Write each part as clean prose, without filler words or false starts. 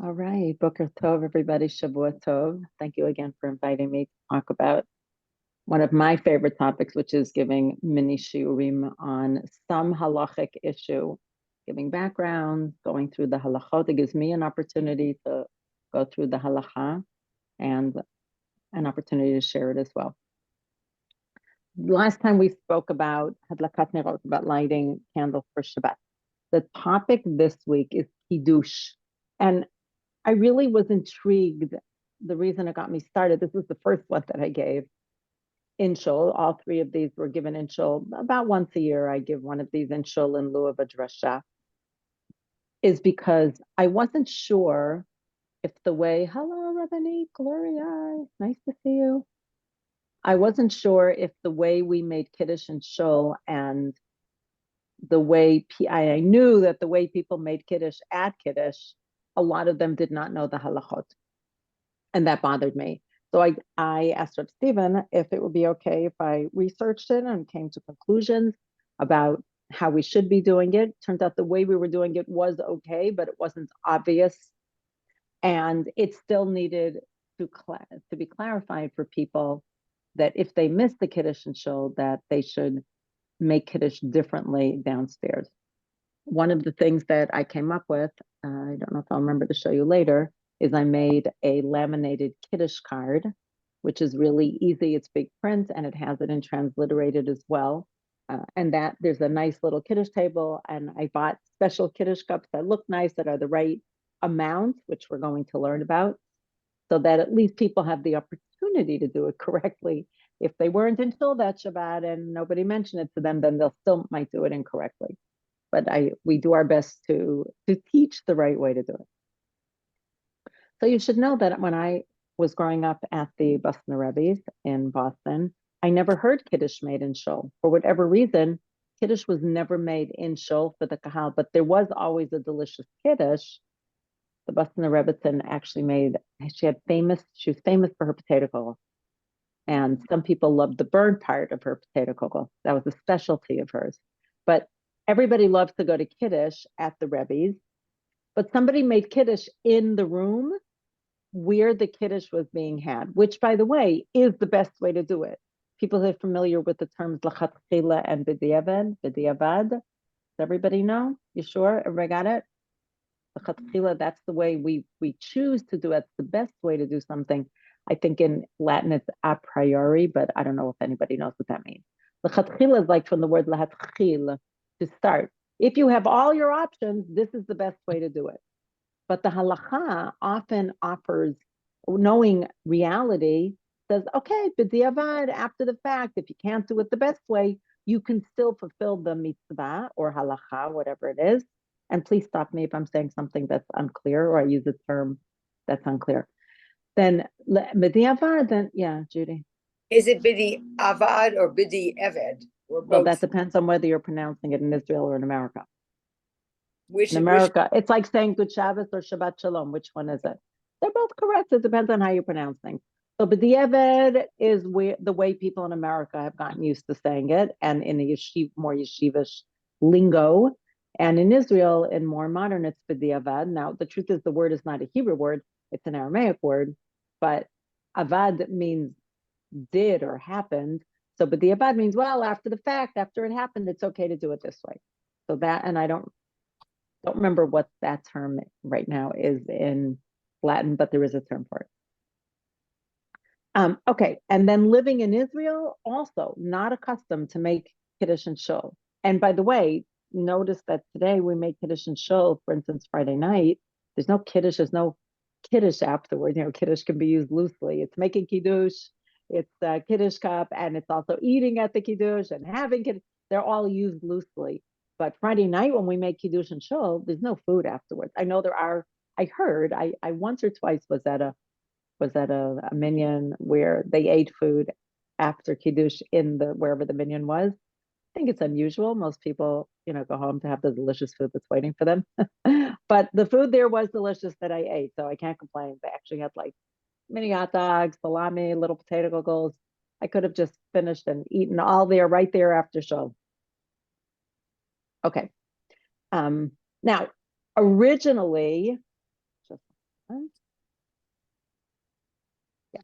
All right, Boker Tov, everybody. Shavua Tov. Thank you again for inviting me to talk about one of my favorite topics, which is giving mini shiurim on some halachic issue, giving background, going through the halachot. It gives me an opportunity to go through the halacha and an opportunity to share it as well. Last time we spoke about hadlakat nerot, about lighting candles for Shabbat. The topic this week is kiddush, and I really was intrigued. The reason it got me started, this was the first one that I gave in shul. All three of these were given in shul. About once a year, I give one of these in shul in lieu of a drasha, is because I wasn't sure if the way, hello, Rabbani, Gloria, nice to see you. I wasn't sure if the way we made Kiddush in shul and the way, I knew that the way people made Kiddush at Kiddush, a lot of them did not know the halachot. And that bothered me. So I asked Reb Stephen if it would be okay if I researched it and came to conclusions about how we should be doing it. Turns out the way we were doing it was okay, but it wasn't obvious. And it still needed to be clarified for people that if they miss the Kiddush and Shul, that they should make Kiddush differently downstairs. One of the things that I came up with, I don't know if I'll remember to show you later, is I made a laminated Kiddush card, which is really easy. It's big print and it has it in transliterated as well. And that there's a nice little Kiddush table, and I bought special Kiddush cups that look nice, that are the right amount, which we're going to learn about, so that at least people have the opportunity to do it correctly. If they weren't until that Shabbat and nobody mentioned it to them, then they'll still might do it incorrectly. But we do our best to teach the right way to do it. So you should know that when I was growing up at the Boston Rebbe's in Boston, I never heard Kiddush made in shul. For whatever reason, Kiddush was never made in shul for the kahal, but there was always a delicious Kiddush. The Boston Rebbetzin actually made, she was famous for her potato kugel. And some people loved the burnt part of her potato kugel. That was a specialty of hers. But everybody loves to go to Kiddush at the Rebbe's. But somebody made Kiddush in the room where the Kiddush was being had, which, by the way, is the best way to do it. People are familiar with the terms lachatchila and b'diavad. Does everybody know? You sure? Everybody got it? Lachatchila, that's the way we choose to do it. It's the best way to do something. I think in Latin it's a priori, but I don't know if anybody knows what that means. Lachatchila is like from the word lahatchil, to start. If you have all your options, this is the best way to do it. But the halacha often offers, knowing reality, says, okay, b'diavad, after the fact, if you can't do it the best way, you can still fulfill the mitzvah or halacha, whatever it is. And please stop me if I'm saying something that's unclear or I use a term that's unclear. Then b'diavad, then yeah, Judy. Is it bidi avad or bidi eved or Well, that both? depends on whether you're pronouncing it in Israel or in America. Which In America, it's like saying Good Shabbos or Shabbat Shalom. Which one is it? They're both correct. It depends on how you pronounce things. So b'diavad is the way people in America have gotten used to saying it, and in a more yeshivish lingo. And in Israel, in more modern, it's b'diavad. Now, the truth is the word is not a Hebrew word. It's an Aramaic word, but avad means did or happened. So b'diavad means, well, after the fact, after it happened, it's okay to do it this way. So that, and I don't remember what that term right now is in Latin, but there is a term for it. Okay, and then living in Israel, also not accustomed to make Kiddush and Shul. And by the way, notice that today we make Kiddush and Shul, for instance, Friday night. There's no Kiddush afterward. You know, Kiddush can be used loosely. It's making Kiddush, it's a Kiddush cup, and it's also eating at the Kiddush and having Kiddush. They're all used loosely. But Friday night when we make Kiddush and Shul, there's no food afterwards. I know there are, I heard, I once or twice was at a minyan where they ate food after Kiddush in the wherever the minyan was. I think it's unusual. Most people, go home to have the delicious food that's waiting for them. But the food there was delicious that I ate, so I can't complain. They actually had like mini hot dogs, salami, little potato goggles. I could have just finished and eaten all there right there after show. Okay. Now, originally, Yeah.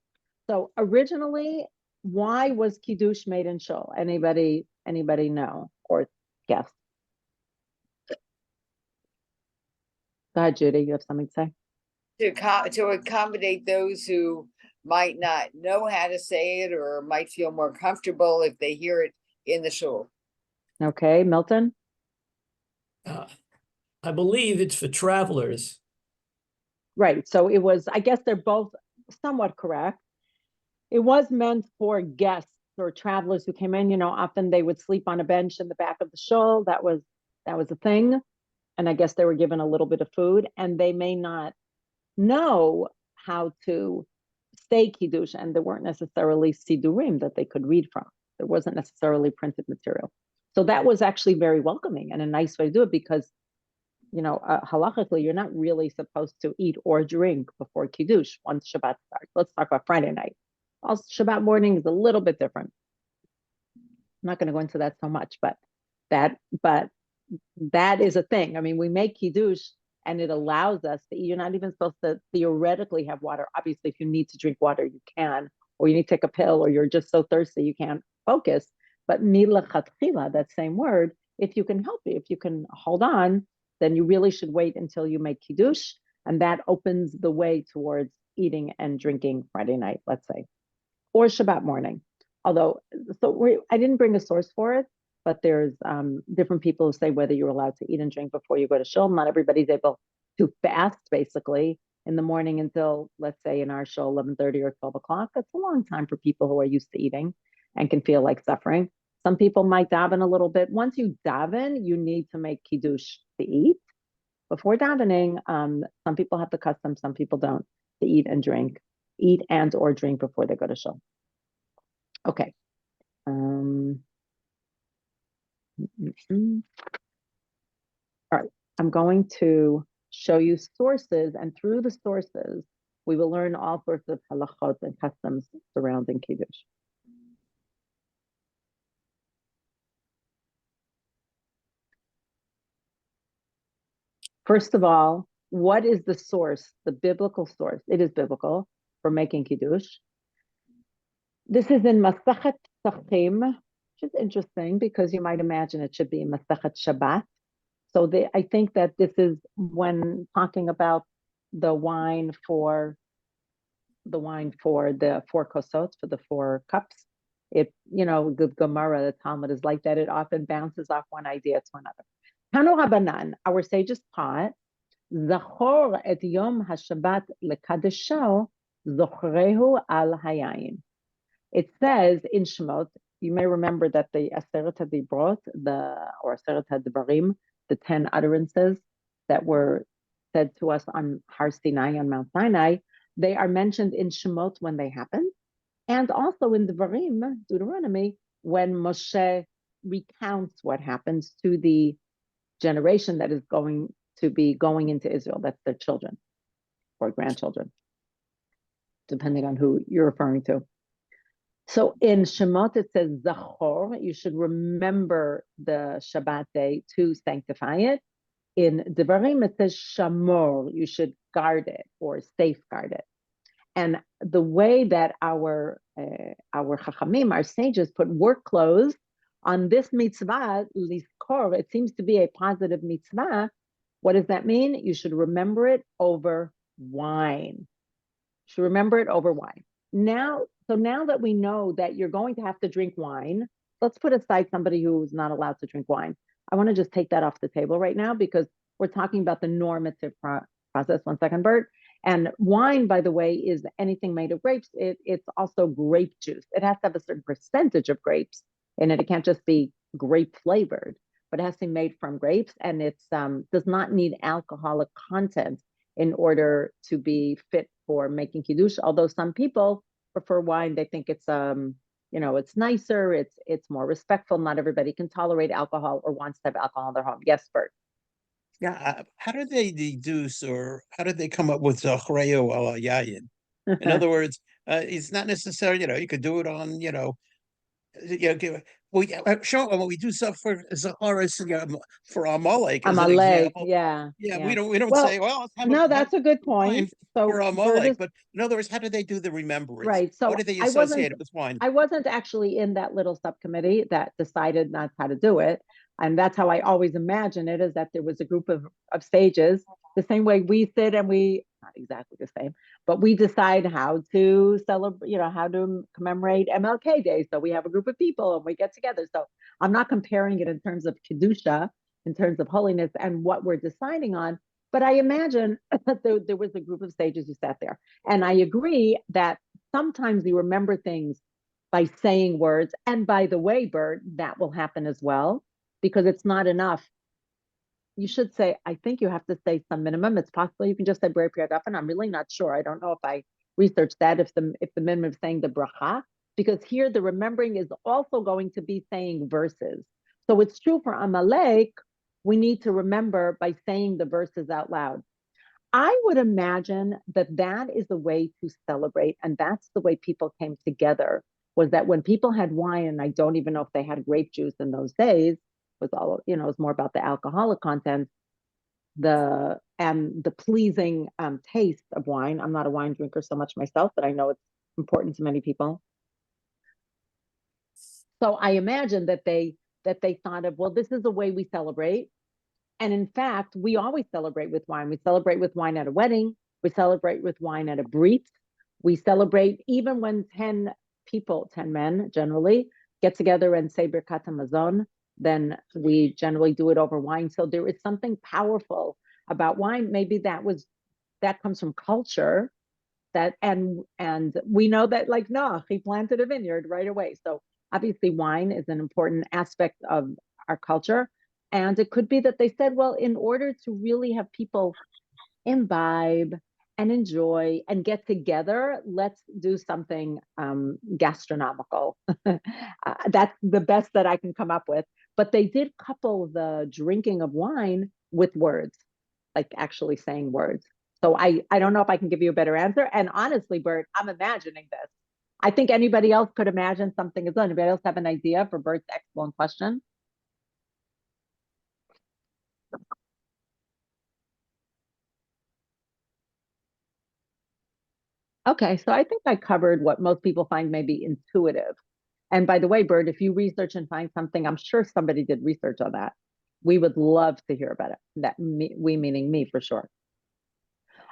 So originally, why was Kiddush made in Shul? Anybody know or guess? Go ahead, Judy. You have something to say? To accommodate those who might not know how to say it or might feel more comfortable if they hear it in the shul. Okay, Milton? I believe it's for travelers. Right. So it was, I guess they're both somewhat correct. It was meant for guests or travelers who came in. Often they would sleep on a bench in the back of the shul. That was a thing. And I guess they were given a little bit of food, and they may not know how to say Kiddush, and there weren't necessarily Sidurim that they could read from. There wasn't necessarily printed material. So that was actually very welcoming and a nice way to do it, because halachically, you're not really supposed to eat or drink before Kiddush once Shabbat starts. Let's talk about Friday night. Also, Shabbat morning is a little bit different. I'm not going to go into that so much, but that is a thing. I mean, we make Kiddush and it allows us to eat. You're not even supposed to theoretically have water. Obviously, if you need to drink water, you can, or you need to take a pill, or you're just so thirsty you can't focus. But milachatchila, that same word, if you can help it, if you can hold on, then you really should wait until you make Kiddush. And that opens the way towards eating and drinking Friday night, let's say, or Shabbat morning. Although, I didn't bring a source for it, but there's different people who say whether you're allowed to eat and drink before you go to shul. Not everybody's able to fast, basically, in the morning until, let's say, in our shul, 11:30 or 12 o'clock. That's a long time for people who are used to eating and can feel like suffering. Some people might daven a little bit. Once you daven, you need to make Kiddush to eat. Before davening, some people have the custom, some people don't, to eat and or drink before they go to shul. Okay. All right. I'm going to show you sources, and through the sources, we will learn all sorts of halachot and customs surrounding Kiddush. First of all, what is the source, the biblical source? It is biblical for making Kiddush. This is in Masachet Pesachim, which is interesting because you might imagine it should be in Masachet Shabbat. So I think that this is when talking about the wine for the 4 kosot, for the 4 cups. It, the Gemara, the Talmud is like that. It often bounces off one idea to another. Tanu Rabanan, our sages taught, Zachor et Yom HaShabbat lekadesho, zochrehu al hayayin. It says in Shemot, you may remember that the Aseret HaDibrot, or Aseret HaDvarim, the 10 utterances that were said to us on Har Sinai, on Mount Sinai, they are mentioned in Shemot when they happen, and also in Dvarim, Deuteronomy, when Moshe recounts what happens to the generation that is going to be going into Israel. That's their children or grandchildren, depending on who you're referring to. So in Shemot, it says Zachor, you should remember the Shabbat day to sanctify it. In Devarim, it says Shamor, you should guard it or safeguard it. And the way that our Chachamim, our sages, put work clothes on this mitzvah, Lizkor, it seems to be a positive mitzvah. What does that mean? You should remember it over wine. You should remember it over wine. Now that we know that you're going to have to drink wine, let's put aside somebody who's not allowed to drink wine. I want to just take that off the table right now because we're talking about the normative process. One second, Bert. And wine, by the way, is anything made of grapes. It's also grape juice. It has to have a certain percentage of grapes in it. It can't just be grape flavored, but it has to be made from grapes, and it does not need alcoholic content in order to be fit for making Kiddush. Although some people prefer wine, they think it's it's nicer, it's more respectful. Not everybody can tolerate alcohol or wants to have alcohol in their home. Yes, Bert. Yeah, how do they deduce, or how did they come up with Zachreo al Yayin? In other words, it's not necessarily, you could do it on, When we do stuff for Zachar for Amalek as an Amalek, example. yeah. Yeah, we don't Well, say, well, let's have no, have that's a good wine point. So for Amalek. But in other words, how do they do the remembrance? right. So What do they associate it with wine? I wasn't actually in that little subcommittee that decided not how to do it. And that's how I always imagine it, is that there was a group of sages, the same way we sit and we, not exactly the same, but we decide how to celebrate, how to commemorate MLK Day. So we have a group of people and we get together. So I'm not comparing it in terms of Kedusha, in terms of holiness and what we're deciding on. But I imagine that there was a group of sages who sat there. And I agree that sometimes you remember things by saying words. And by the way, Bert, that will happen as well, because it's not enough. You should say, I think you have to say some minimum. It's possible you can just say B'rei Priyat and I'm really not sure. I don't know if I researched that, if the minimum is saying the bracha, because here the remembering is also going to be saying verses. So it's true for Amalek, we need to remember by saying the verses out loud. I would imagine that that is the way to celebrate, and that's the way people came together, was that when people had wine, and I don't even know if they had grape juice in those days, was all, it was more about the alcoholic content, the pleasing taste of wine. I'm not a wine drinker so much myself, but I know it's important to many people. So I imagine that they thought of, well, this is the way we celebrate. And in fact, we always celebrate with wine. We celebrate with wine at a wedding. We celebrate with wine at a brit. We celebrate even when 10 people, 10 men generally, get together and say Birkat Hamazon, then we generally do it over wine. So there is something powerful about wine. Maybe that comes from culture, that and we know that, like Noah, he planted a vineyard right away. So obviously wine is an important aspect of our culture. And it could be that they said, well, in order to really have people imbibe and enjoy and get together, let's do something gastronomical. That's the best that I can come up with. But they did couple the drinking of wine with words, like actually saying words. So I don't know if I can give you a better answer. And honestly, Bert, I'm imagining this. I think anybody else could imagine something as well. Anybody else have an idea for Bert's excellent question? Okay, so I think I covered what most people find maybe intuitive. And by the way, Bert, if you research and find something, I'm sure somebody did research on that. We would love to hear about it. We meaning me for sure.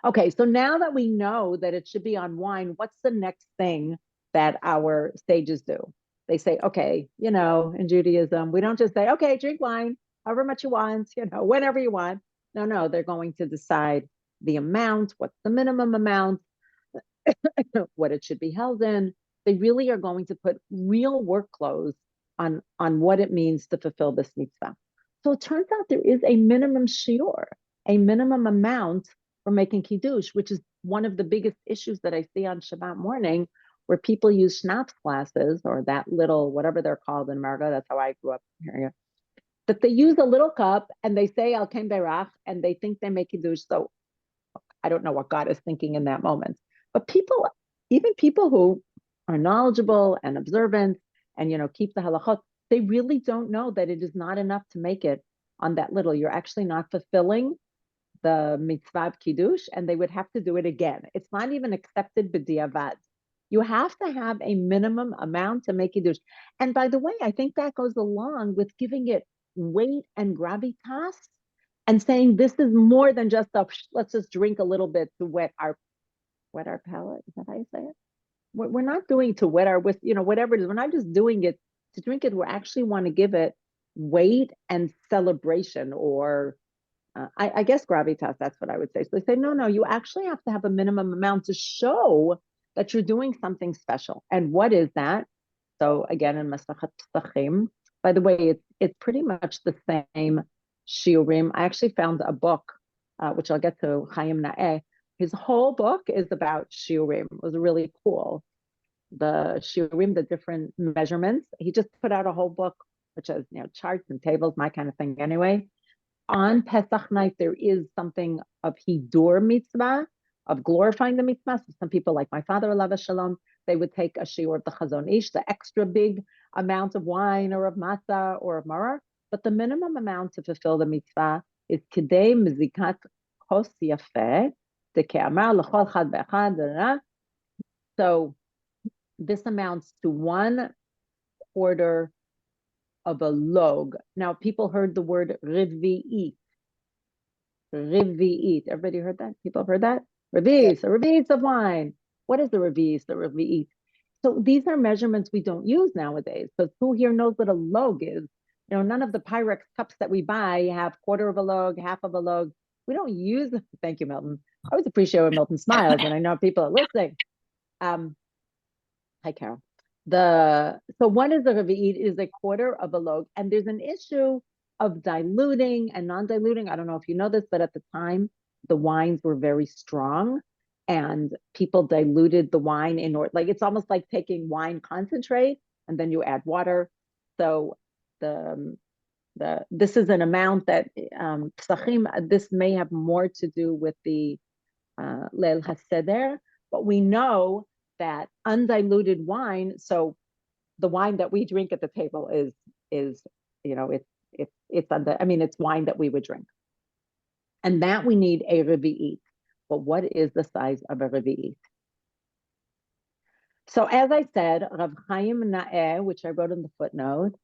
Okay, so now that we know that it should be on wine, what's the next thing that our sages do? They say, okay, in Judaism, we don't just say, okay, drink wine, however much you want, whenever you want. No, they're going to decide the amount, what's the minimum amount, what it should be held in. They really are going to put real workflows on what it means to fulfill this mitzvah. So it turns out there is a minimum shiur, a minimum amount for making kiddush, which is one of the biggest issues that I see on Shabbat morning, where people use schnapps glasses, or that little, whatever they're called in America. That's how I grew up here. That they use a little cup and they say Al Ken Berach, and they think they make kiddush. So I don't know what God is thinking in that moment. But even people who are knowledgeable and observant and keep the halachot, they really don't know that it is not enough to make it on that little. You're actually not fulfilling the mitzvah of kiddush, and they would have to do it again. It's not even accepted b'diavad. You have to have a minimum amount to make kiddush. And by the way, I think that goes along with giving it weight and gravitas, and saying this is more than just let's just drink a little bit to wet our palate. Is that how you say it? We're not doing to wet our whatever it is. We're not just doing it to drink it. We actually want to give it weight and celebration, or I guess gravitas. That's what I would say. So they say, no, you actually have to have a minimum amount to show that you're doing something special. And what is that? So again, in Masachat Pesachim, by the way, it's pretty much the same shiurim. I actually found a book, which I'll get to, Chaim Naeh. His whole book is about shiurim. It was really cool. The shiurim, the different measurements. He just put out a whole book, which has charts and tables, my kind of thing anyway. On Pesach night, there is something of hidur mitzvah, of glorifying the mitzvah. So some people, like my father, alav shalom, they would take a shiur of the Chazon Ish, the extra big amount of wine or of matzah or of maror, but the minimum amount to fulfill the mitzvah is kidei mizikat kos yafeh, deke'amar l'chol chad ve'echad. So this amounts to 1/4 of a log. Now, people heard the word revi'it. Revi'it. Everybody heard that? People have heard that? Revi'is, a revi'is of wine. What is the revi'is, the revi'it? So these are measurements we don't use nowadays, because who here knows what a log is? You know, none of the Pyrex cups that we buy have 1/4 of a log, 1/2 of a log. We don't use, thank you, Milton. I always appreciate when Milton smiles, and I know people are listening. Hi, Carol. So one is the revi'it is 1/4 of a log, and there's an issue of diluting and non-diluting. I don't know if you know this, but at the time, the wines were very strong, and people diluted the wine in order, like it's almost like taking wine concentrate and then you add water. So this is an amount that psachim. This may have more to do with the Leil HaSeder, but we know that undiluted wine, so the wine that we drink at the table is it's wine that we would drink, and that we need a revi'it. But what is the size of a revi'it? So as I said, Rav Chaim Naeh, which I wrote in the footnote,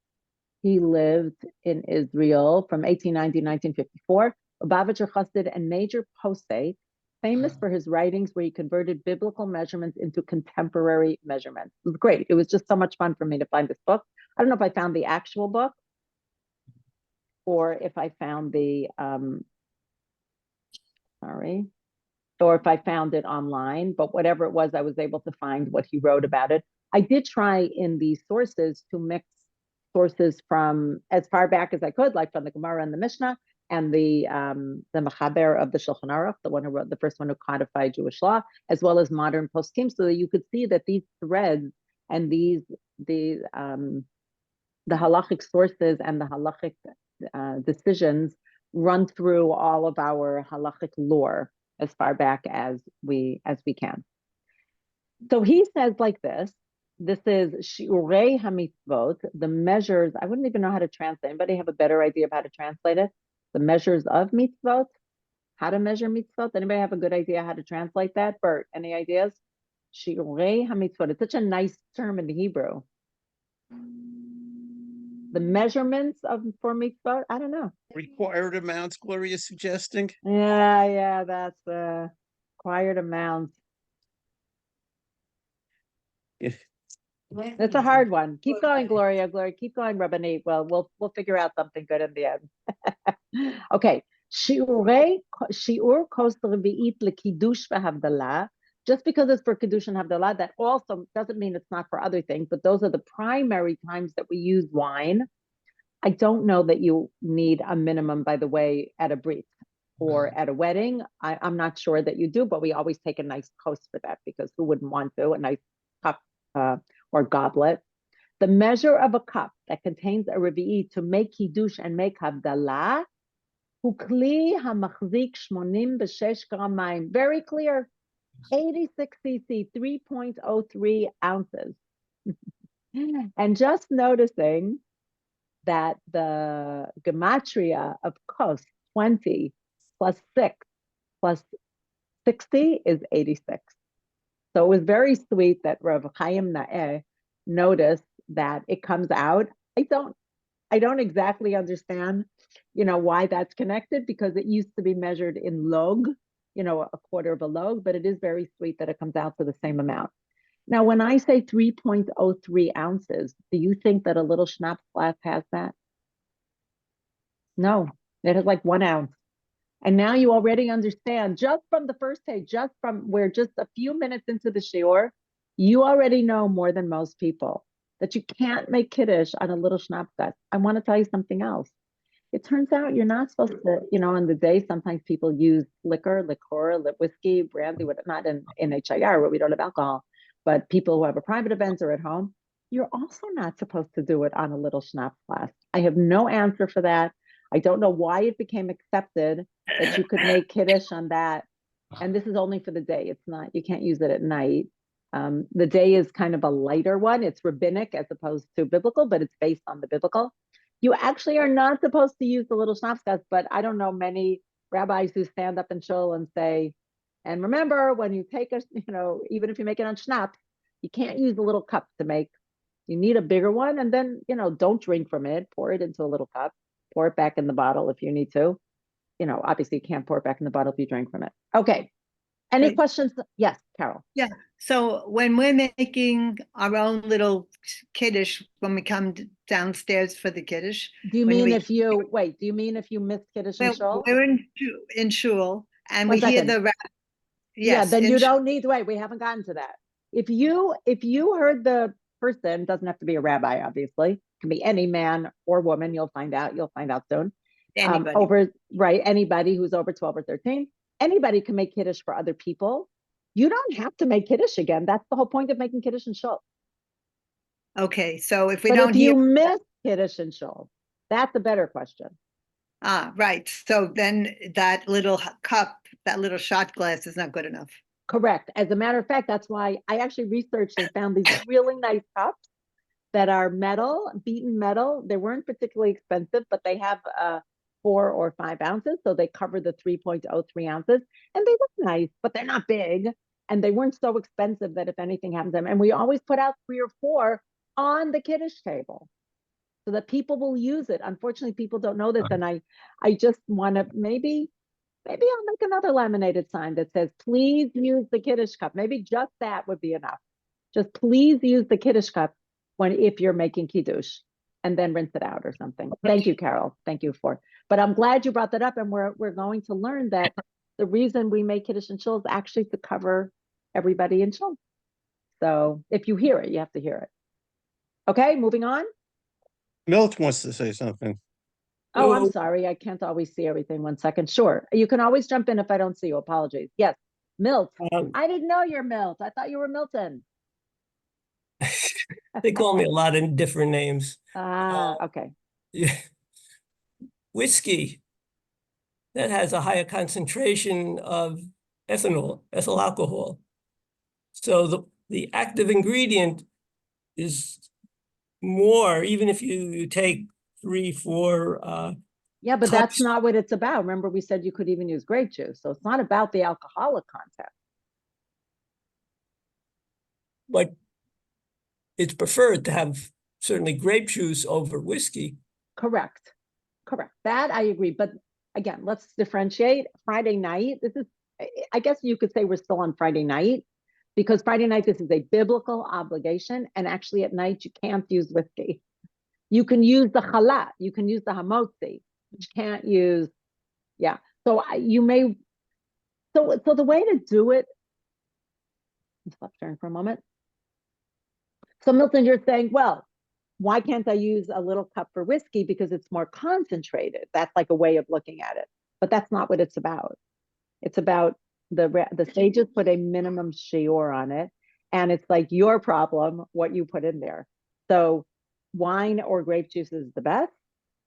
he lived in Israel from 1890 to 1954, Lubavitcher Chassid and major posek, famous for his writings where he converted biblical measurements into contemporary measurements. It was great. It was just so much fun for me to find this book. I don't know if I found the actual book or if I found or if I found it online, but whatever it was, I was able to find what he wrote about it. I did try in these sources to mix sources from as far back as I could, like from the Gemara and the Mishnah, and the Mechaber of the Shulchan Aruch, the one who wrote, the first one who codified Jewish law, as well as modern poskim, so that you could see that these threads and the halachic sources and the halachic decisions run through all of our halachic lore as far back as we can. So he says like this. This is shiurei hamitzvot, the measures. I wouldn't even know how to translate. Anybody have a better idea of how to translate it? The measures of mitzvot, how to measure mitzvot. Anybody have a good idea how to translate that? Bert, any ideas? Shiurei hamitzvot. It's such a nice term in the Hebrew. The measurements for mitzvot. I don't know. Required amounts, Gloria is suggesting. Yeah, that's the required amounts. Yeah. It's a hard one. Keep going, Gloria. Keep going, Rabbanit. Well, we'll figure out something good in the end. Okay. Shiur kos revi'it lekiddush v'havdalah. Just because it's for kiddush and havdalah, that also doesn't mean it's not for other things, but those are the primary times that we use wine. I don't know that you need a minimum, by the way, at a brit or at a wedding. I'm not sure that you do, but we always take a nice kos for that, because who wouldn't want to? A nice cup or goblet. The measure of a cup that contains a revi'it to make kiddush and make havdalah, hu kli hamachzik 86 gram mayim. Very clear. 86 cc, 3.03 ounces. And just noticing that the gematria of kos, 20 plus 6 plus 60 is 86. So it was very sweet that Rav Chaim Naeh noticed that it comes out. I don't exactly understand, why that's connected, because it used to be measured in log, a 1/4 of a log, but it is very sweet that it comes out to the same amount. Now, when I say 3.03 ounces, do you think that a little schnapps glass has that? No, it has like 1 ounce. And now you already understand, just from the first take, just from where just a few minutes into the shiur, you already know more than most people that you can't make kiddush on a little schnapps glass. I want to tell you something else. It turns out you're not supposed to, on the day, sometimes people use liquor, whiskey, brandy, not in HIR where we don't have alcohol, but people who have a private event or at home, you're also not supposed to do it on a little schnapps glass. I have no answer for that. I don't know why it became accepted that you could make kiddush on that. And this is only for the day. It's not, you can't use it at night. The day is kind of a lighter one. It's rabbinic as opposed to biblical, but it's based on the biblical. You actually are not supposed to use the little schnapps cups, but I don't know many rabbis who stand up in shul and say, and remember, when you take even if you make it on schnapps, you can't use the little cup to make. You need a bigger one, and then, don't drink from it. Pour it into a little cup. Pour it back in the bottle if you need to. Obviously you can't pour it back in the bottle if you drink from it. Okay. Any Right. questions? Yes, Carol. Yeah. So when we're making our own little kiddush, when we come downstairs for the kiddush, Do you when mean we- if you wait? Do you mean if you miss Kiddush and shul? we're in shul and One we hear second. the Yeah, then in you shul. don't need to wait. We haven't gotten to that. If you heard the person, doesn't have to be a rabbi, obviously. It can be any man or woman. You'll find out soon. Anybody. Anybody who's over 12 or 13. Anybody can make Kiddush for other people. You don't have to make Kiddush again. That's the whole point of making Kiddush and shul. Okay, so if we But don't if hear, you miss Kiddush and shul, that's a better question. right. So then that little cup, that little shot glass is not good enough. Correct. As a matter of fact, that's why I actually researched and found these really nice cups that are metal, beaten metal. They weren't particularly expensive, but they have 4 or 5 ounces. So they cover the 3.03 ounces, and they look nice, but they're not big. And they weren't so expensive that if anything happens to them, and we always put out 3 or 4 on the Kiddush table so that people will use it. Unfortunately, people don't know this. And I just want to maybe I'll make another laminated sign that says, please use the Kiddush cup. Maybe just that would be enough. Just please use the Kiddush cup if you're making Kiddush, and then rinse it out or something. Thank you, Carol. Thank you but I'm glad you brought that up, and we're going to learn that the reason we make Kiddush and shul is actually to cover everybody in shul. So if you hear it, you have to hear it. Okay, moving on. Milt wants to say something. Oh, I'm So- sorry. I can't always see everything. 1 second. Sure. You can always jump in if I don't see you. Apologies. Yes. Milt. I didn't know you're Milt. I thought you were Milton. They call me a lot of different names. Okay. Yeah. Whiskey that has a higher concentration of ethyl alcohol. So the active ingredient is more, even if you take 3, 4 Yeah, but that's cups. not what it's about. Remember, we said you could even use grape juice. So it's not about the alcoholic content. But it's preferred to have certainly grape juice over whiskey. Correct. That I agree. But again, let's differentiate. Friday night, I guess you could say we're still on Friday night, because Friday night, this is a biblical obligation. And actually at night, you can't use whiskey. You can use the challah, you can use the hamotzi, but you can't use, yeah. So so the way to do it, stop sharing for a moment. So Milton, you're saying, well, why can't I use a little cup for whiskey? Because it's more concentrated. That's like a way of looking at it. But that's not what it's about. It's about the sages put a minimum shiur on it. And it's like your problem, what you put in there. So wine or grape juice is the best.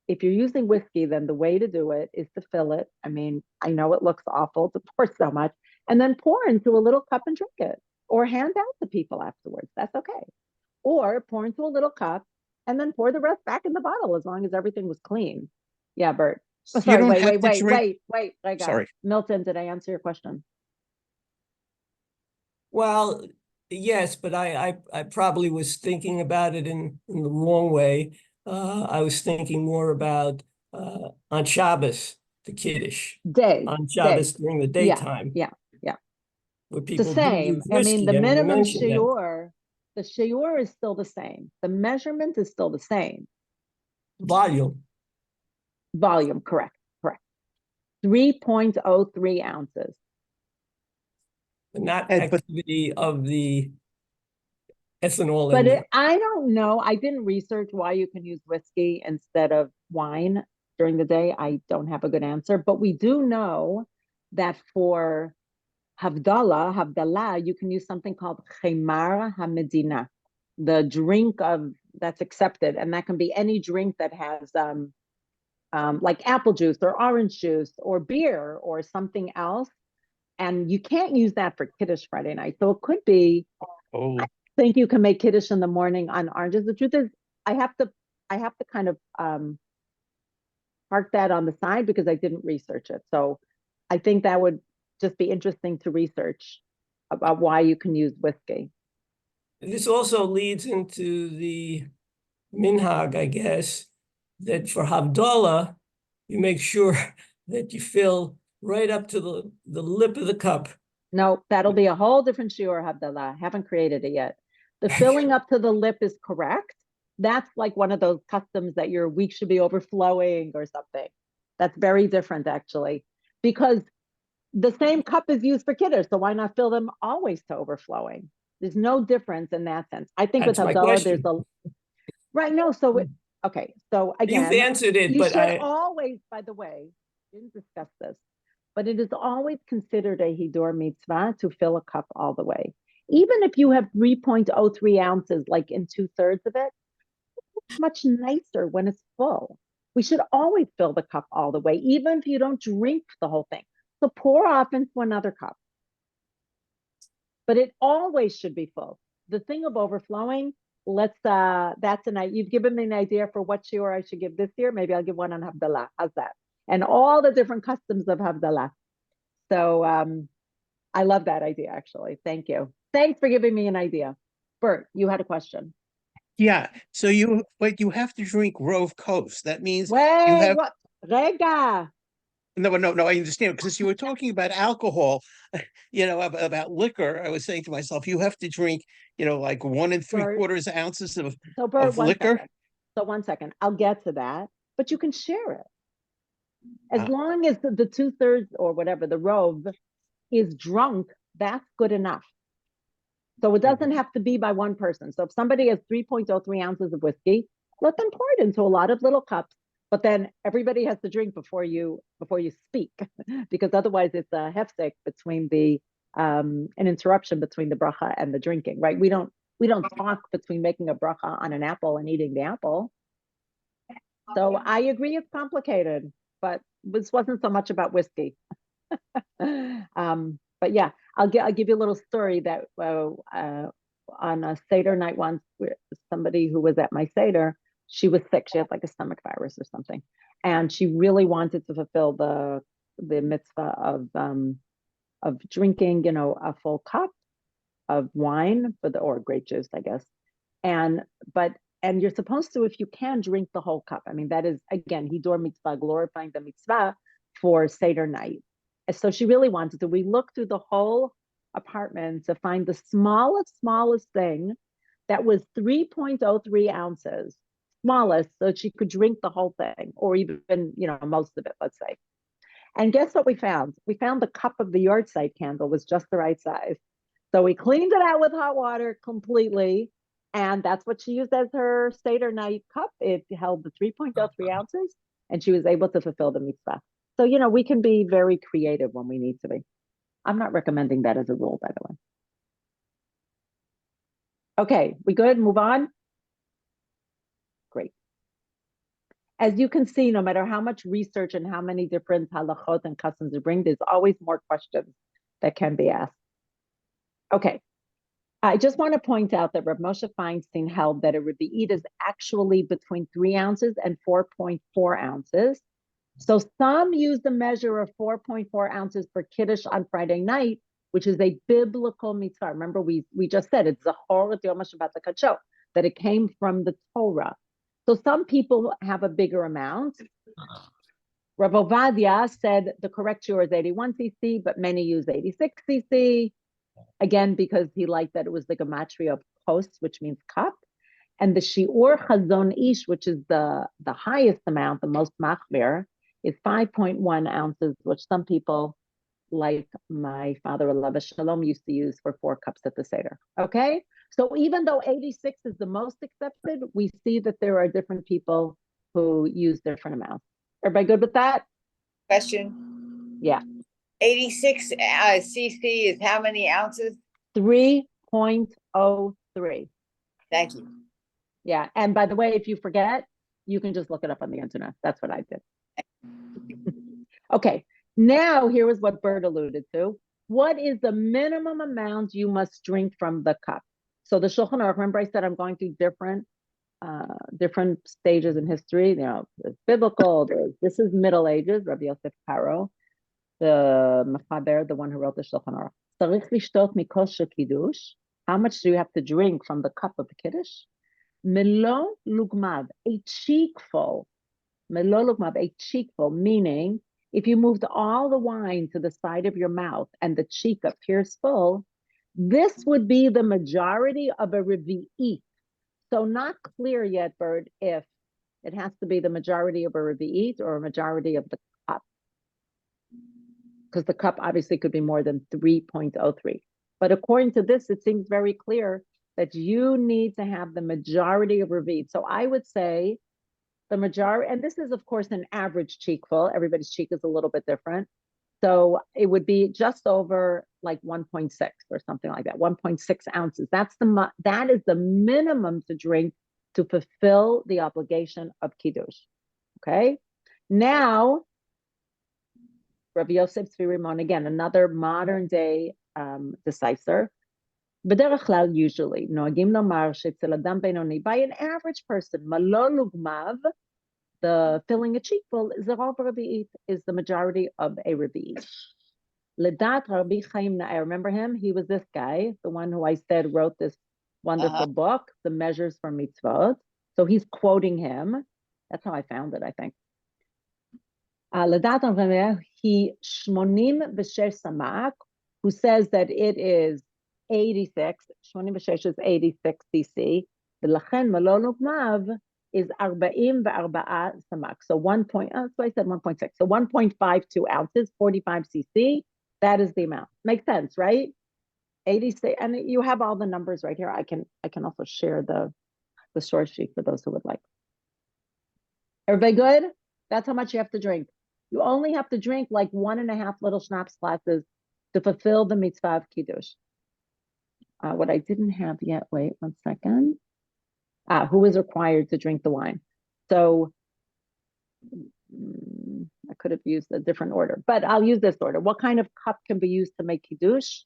If you're using whiskey, then the way to do it is to fill it. I mean, I know it looks awful to pour so much, and then pour into a little cup and drink it, or hand out to people afterwards. That's okay. Or pour into a little cup and then pour the rest back in the bottle, as long as everything was clean. Yeah, Bert. Oh, You sorry, don't wait. have to drink- I got Sorry. it. Milton, did I answer your question? Well, yes, but I probably was thinking about it in the wrong way. I was thinking more about on Shabbos, the Kiddush. Day. On Shabbos during the Yeah, daytime. yeah. Where The people do same. use I mean, whiskey, the and you minimum mentioned that. shiur, the shiur is still the same. The measurement is still the same. Volume. Volume, correct. 3.03 ounces. But not Ed, but- activity of the ethanol in But there. I don't know. I didn't research why you can use whiskey instead of wine during the day. I don't have a good answer. But we do know that for Havdalah, you can use something called Chemar HaMedina, the drink that's accepted. And that can be any drink that has like apple juice or orange juice or beer or something else. And you can't use that for Kiddush Friday night. So it could be Oh, Think you can make kiddush in the morning on oranges. The truth is, I have to kind of park that on the side because I didn't research it. So I think that would just be interesting to research about why you can use whiskey. This also leads into the minhag, I guess, that for Havdalah, you make sure that you fill right up to the lip of the cup. No, that'll be a whole different shiur Havdalah. Haven't created it yet. The filling up to the lip is correct. That's like one of those customs that your week should be overflowing or something. That's very different, actually, because the same cup is used for kiddush. So why not fill them always to overflowing? There's no difference in that sense. I think That's with my Havdalah, there's question. right. No, so okay. So You've again, answered it, you but should always, by the way, didn't discuss this, but it is always considered a hidur mitzvah to fill a cup all the way. Even if you have 3.03 ounces, like in 2/3 of it, it's much nicer when it's full. We should always fill the cup all the way, even if you don't drink the whole thing. So pour off into another cup. But it always should be full. The thing of overflowing, that's you've given me an idea for what shiur I should give this year. Maybe I'll give one on Havdalah. How's that? And all the different customs of Havdalah. So I love that idea, actually. Thank you. Thanks for giving me an idea. Bert, you had a question. yeah. So but you have to drink Rove Coast. That means you Wait, have what? Rega. no. I understand because you were talking about alcohol, about liquor. I was saying to myself, you have to drink, like 1 3/4 ounces So Bert, of liquor. So 1 second. I'll get to that, but you can share it. As Ah. long as the 2/3 or whatever, the rove is drunk, that's good enough. So it doesn't have to be by one person. So if somebody has 3.03 ounces of whiskey, let them pour it into a lot of little cups. But then everybody has to drink before you speak, because otherwise it's a hefsek between an interruption between the bracha and the drinking, right? We don't talk between making a bracha on an apple and eating the apple. So I agree it's complicated, but this wasn't so much about whiskey. But yeah, I'll give you a little story that on a Seder night once, somebody who was at my Seder, she was sick. She had like a stomach virus or something, and she really wanted to fulfill the mitzvah of drinking, a full cup of wine or grape juice, I guess. And you're supposed to, if you can, drink the whole cup. I mean, that is again hidur mitzvah, glorifying the mitzvah for Seder night. So she really wanted to. We looked through the whole apartment to find the smallest thing that was 3.03 ounces, smallest, so she could drink the whole thing, or even, most of it, let's say. And guess what we found? We found the cup of the yard site candle was just the right size. So we cleaned it out with hot water completely. And that's what she used as her Seder night cup. It held the 3.03 ounces, and she was able to fulfill the mitzvah. So, we can be very creative when we need to be. I'm not recommending that as a rule, by the way. Okay, we good? Move on? Great. As you can see, no matter how much research and how many different halachot and customs you bring, there's always more questions that can be asked. Okay. I just want to point out that Rav Moshe Feinstein held that a Rebbe'it is actually between 3 ounces and 4.4 ounces. So some use the measure of 4.4 ounces for Kiddush on Friday night, which is a biblical mitzvah. Remember, we just said it's Zachor et Yom HaShabbat HaKadosh, that it came from the Torah. So some people have a bigger amount. Rav Ovadia said the correct shiur is 81 cc, but many use 86 cc. Again, because he liked that it was the gematria of kos, which means cup. And the shiur chazon ish, which is the highest amount, the most machmir, is 5.1 ounces, which some people, like my father Alav Shalom, used to use for 4 cups at the Seder. Okay? So even though 86 is the most accepted, we see that there are different people who use different amounts. Everybody good with that? Question. Yeah. 86 cc is how many ounces? 3.03. Thank you. Yeah. And by the way, if you forget, you can just look it up on the internet. That's what I did. Okay. Now, here is what Bert alluded to. What is the minimum amount you must drink from the cup? So the Shulchan Aruch, remember I said I'm going through different stages in history. You know, it's biblical. This is Middle Ages. Rabbi Yosef Karo, the Mechaber, the one who wrote the Shulchan Aruch. Tzarich lishtot mikos shel kiddush. How much do you have to drink from the cup of the kiddush? Melo lugmav, a cheekful. Melo lugmav, a cheekful, meaning if you moved all the wine to the side of your mouth and the cheek appears full, this would be the majority of a revi'it. So not clear yet, Bert, if it has to be the majority of a revi'it or a majority of the cup. Because the cup obviously could be more than 3.03. But according to this, it seems very clear that you need to have the majority of revi'it. So I would say the majority, and this is of course an average cheekful. Everybody's cheek is a little bit different. So it would be just over like 1.6 or something like that, 1.6 ounces. That is the minimum to drink to fulfill the obligation of kiddush. Okay. Now, Rabbi Yosef Tzvi Rimon, again, another modern day decisor. B'derech klal, usually, noagim lomar she'etzel adam beinoni, by an average person, malo lugmav, the filling a cheekful is the rov revi'it, is the majority of a revi'it. Ledat Rabbi Chaim Na'er, remember him? He was this guy, the one who I said wrote this wonderful book, The Measures for Mitzvot. So he's quoting him. That's how I found it, I think. Ledat Rabbi he shmonim b'shesh samak, who says that it is 86. Shmonim b'shesh is 86 cc. V'lachen malo lugmav is 44 samak. So so I said 1.6. So 1.52 ounces, 45 cc. That is the amount. Makes sense, right? 86, and you have all the numbers right here. I can also share the source sheet for those who would like. Everybody good? That's how much you have to drink. You only have to drink like 1.5 little schnapps glasses to fulfill the mitzvah of kiddush. What I didn't have yet, wait 1 second. Who is required to drink the wine? So I could have used a different order, but I'll use this order. What kind of cup can be used to make kiddush?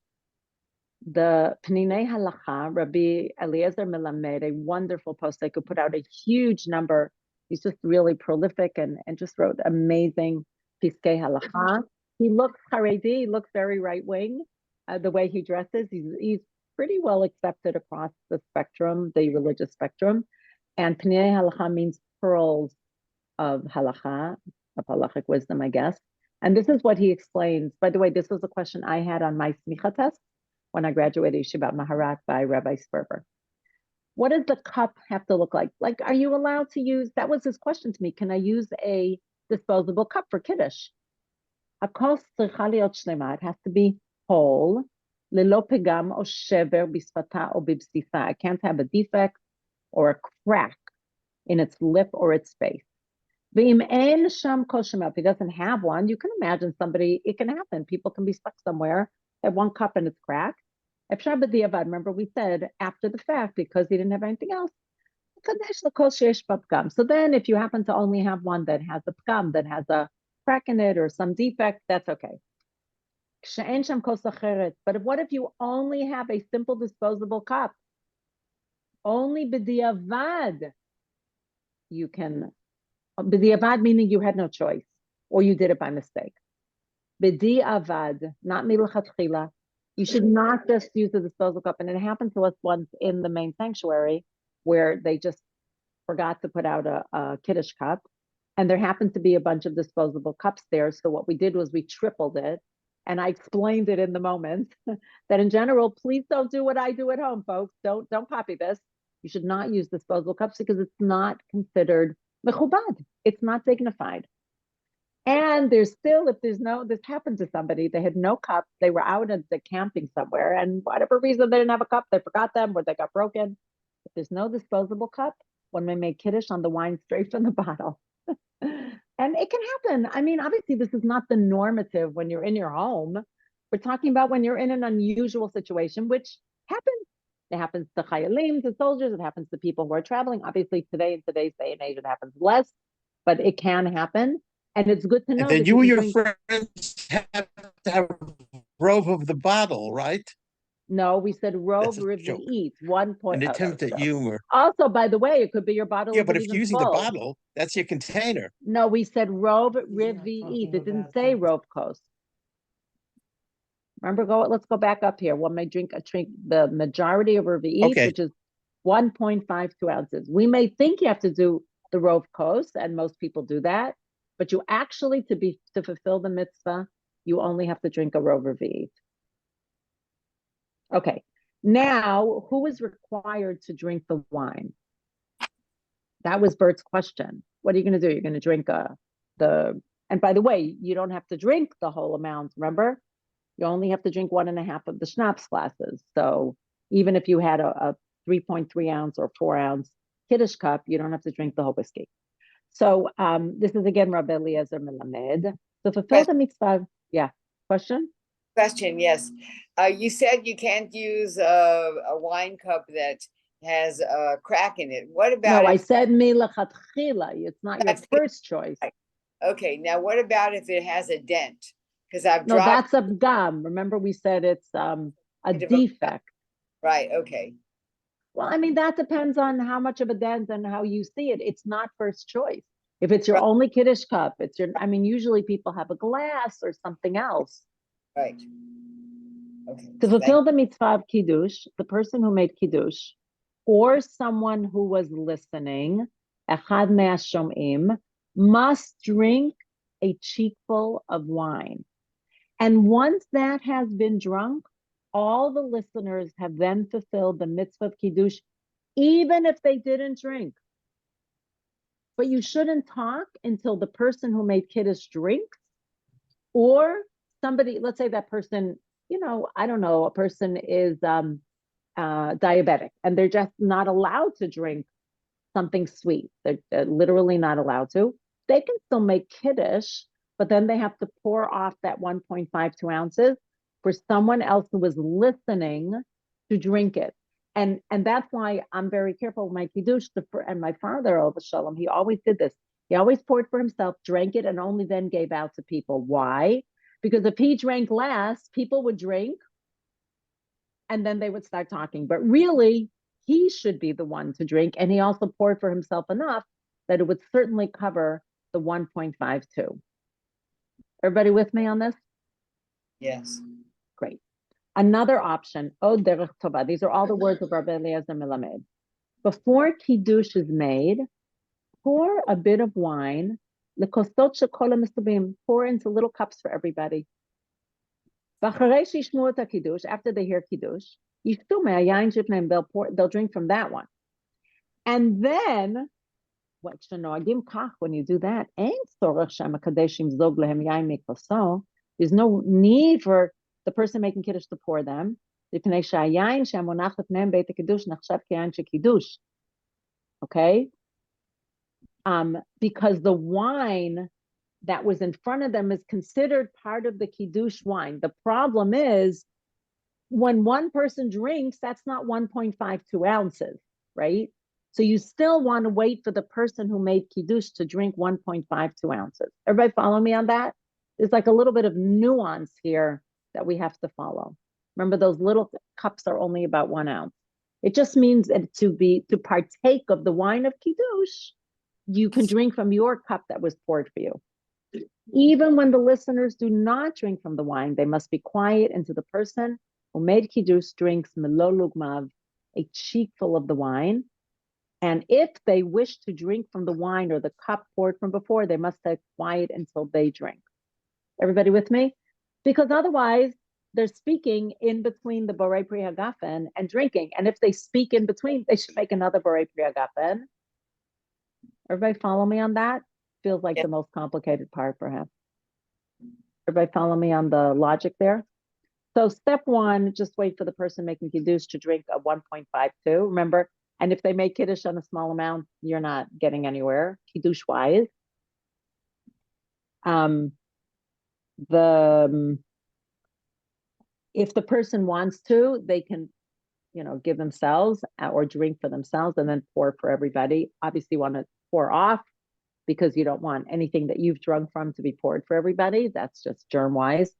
The Pninei Halacha, Rabbi Eliezer Melamed, a wonderful posek who put out a huge number. He's just really prolific and just wrote amazing Piskei Halacha. He looks Haredi, he looks very right-wing, the way he dresses. He's pretty well accepted across the spectrum, the religious spectrum. And Pninei Halacha means pearls of halacha, of halachic wisdom, I guess. And this is what he explains. By the way, this was a question I had on my smicha test when I graduated Yeshivat Maharat by Rabbi Sperber. What does the cup have to look like? Like, are you allowed to use, that was his question to me, can I use a disposable cup for kiddush? Hakol tzricha liot shlema, it has to be whole. Lelo pegam o shever bisfata o bibsisa. It can't have a defect or a crack in its lip or its face. V'im en sham kol shema, if he doesn't have one, you can imagine somebody, it can happen. People can be stuck somewhere, have one cup and it's cracked. Efshar b'diavad, remember we said after the fact, because he didn't have anything else. So then if you happen to only have one that has a pgam, that has a crack in it or some defect, that's okay. But what if you only have a simple disposable cup? Only b'diavad you can, b'diavad meaning you had no choice or you did it by mistake. B'diavad, not milchatchila. You should not just use the disposable cup. And it happened to us once in the main sanctuary where they just forgot to put out a kiddush cup. And there happened to be a bunch of disposable cups there. So what we did was we tripled it. And I explained it in the moment that in general, please don't do what I do at home, folks. Don't copy this. You should not use disposable cups because it's not considered mechubad. It's not dignified. And there's still, this happened to somebody, they had no cup, they were out at the camping somewhere, and whatever reason they didn't have a cup, they forgot them or they got broken. If there's no disposable cup, when we make kiddush on the wine straight from the bottle. And it can happen. I mean, obviously this is not the normative when you're in your home. We're talking about when you're in an unusual situation, which happens. It happens to chayalim, to soldiers, it happens to people who are traveling. Obviously today, in today's day and age, it happens less, but it can happen. And it's good to know. And then you and your friends have to have a rove of the bottle, right? No, we said rove That's a joke. revi'it, 1 point. An Oh, that attempt was a at joke. humor. Also, by the way, it could be your bottle Yeah, isn't but if even you're using the full. bottle, that's your container. No, we said rove He's not revi'it. talking It didn't about say the- rove kos. Remember, let's go back up here. When I drink the majority of revi'it, Okay. which is 1.52 ounces. We may think you have to do the rove kos, and most people do that, but you actually, to fulfill the mitzvah, you only have to drink a rove revi'it. Okay. Now, who is required to drink the wine? That was Bert's question. What are you going to do? You're going to drink and by the way, you don't have to drink the whole amount. Remember, you only have to drink 1.5 of the schnapps glasses. So even if you had a 3.3 ounce or 4 ounce Kiddush cup, you don't have to drink the whole whiskey. So this is again Rabbi Eliezer Melamed. So fulfill the mitzvah. Yeah. Question? Question, yes. You said you can't use a wine cup that has a crack in it. What about No, I if, said milachatchila. It's not your That's- first choice. okay, now what about if it has a dent? Because I've No, dropped, that's a gum. Remember, we said it's a Bit of a- defect. right, okay, Well, I mean, that depends on how much of a dent and how you see it. It's not first choice. If it's your Right. only Kiddush cup, I mean, usually people have a glass or something else. right. Okay. To thank- fulfill the mitzvah of Kiddush, the person who made Kiddush, or someone who was listening, echad me'ashomim, must drink a cheekful of wine. And once that has been drunk, all the listeners have then fulfilled the mitzvah of Kiddush, even if they didn't drink. But you shouldn't talk until the person who made Kiddush drinks, or somebody, let's say that person, I don't know, a person is diabetic and they're just not allowed to drink something sweet. They're literally not allowed to. They can still make Kiddush, but then they have to pour off that 1.52 ounces for someone else who was listening to drink it. And that's why I'm very careful with my Kiddush. And my father, Olva Shalom, he always did this. He always poured for himself, drank it, and only then gave out to people. Why? Because if he drank last, people would drink and then they would start talking. But really, he should be the one to drink. And he also poured for himself enough that it would certainly cover the 1.52. Everybody with me on this? Yes, Great. Another option, od derech tova. These are all the words of Rabbi Eliezer Melamed. Before Kiddush is made, pour a bit of wine, lekosot shekol hamesubim, pour into little cups for everybody. V'acharei sheyishmu et Kiddush, after they hear Kiddush, yishtu me'ayayin shepneim, they'll drink from that one. And then, when you do that, there's no need for the person making Kiddush to pour them. Okay? Because the wine that was in front of them is considered part of the Kiddush wine. The problem is when one person drinks, that's not 1.52 ounces, right? So you still want to wait for the person who made Kiddush to drink 1.52 ounces. Everybody follow me on that? There's like a little bit of nuance here that we have to follow. Remember, those little cups are only about 1 ounce. It just means that to partake of the wine of Kiddush, you can drink from your cup that was poured for you. Even when the listeners do not drink from the wine, they must be quiet until the person who made Kiddush drinks melo lugmav, a cheekful of the wine. And if they wish to drink from the wine or the cup poured from before, they must stay quiet until they drink. Everybody with me? Because otherwise, they're speaking in between the Borei Pri Hagafen and drinking. And if they speak in between, they should make another Borei Pri Hagafen. Everybody follow me on that? Feels like Yeah. the most complicated part, perhaps. Everybody follow me on the logic there? So step one, just wait for the person making Kiddush to drink a 1.52. Remember, and if they make Kiddush on a small amount, you're not getting anywhere, Kiddush-wise. If the person wants to, they can, give themselves or drink for themselves and then pour for everybody. Obviously, you want to pour off because you don't want anything that you've drunk from to be poured for everybody. That's just germ-wise.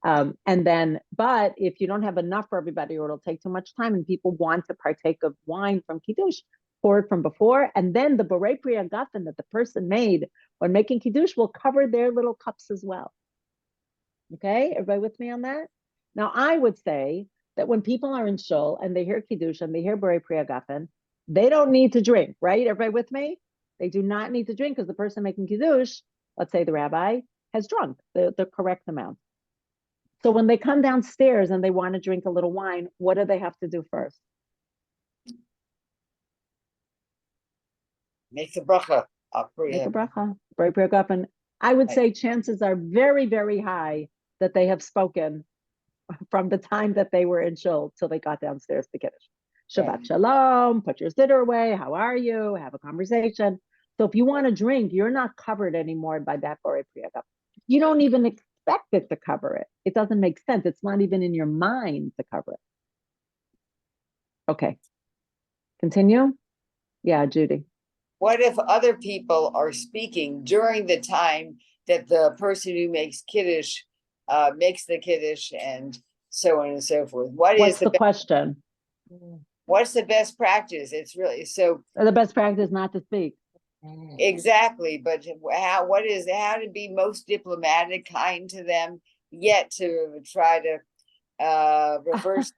And then, but if you don't have enough for everybody, or it'll take too much time and people want to partake of wine from Kiddush, pour it from before, and then the Borei Pri Hagafen that the person made when making Kiddush will cover their little cups as well. Okay, everybody with me on that? Now, I would say that when people are in shul and they hear Kiddush and they hear Borei Pri Hagafen, they don't need to drink, right? Everybody with me? They do not need to drink because the person making Kiddush, let's say the rabbi, has drunk the correct amount. So when they come downstairs and they want to drink a little wine, what do they have to do first? Make the bracha. Make a bracha. Borei Pri Hagafen. I would say chances are very, very high that they have spoken from the time that they were in shul till they got downstairs to Kiddush. Shabbat shalom, put your sitter away, how are you, have a conversation. So if you want to drink, you're not covered anymore by that Borei Pri Hagafen. You don't even expect it to cover it. It doesn't make sense. It's not even in your mind to cover it. Okay. Continue. Yeah, Judy. What if other people are speaking during the time that the person who makes Kiddush makes the Kiddush and so on and so forth? What's the question? What's the best practice? It's really so. The best practice not to speak. Exactly, but how to be most diplomatic, kind to them, yet to try to reverse.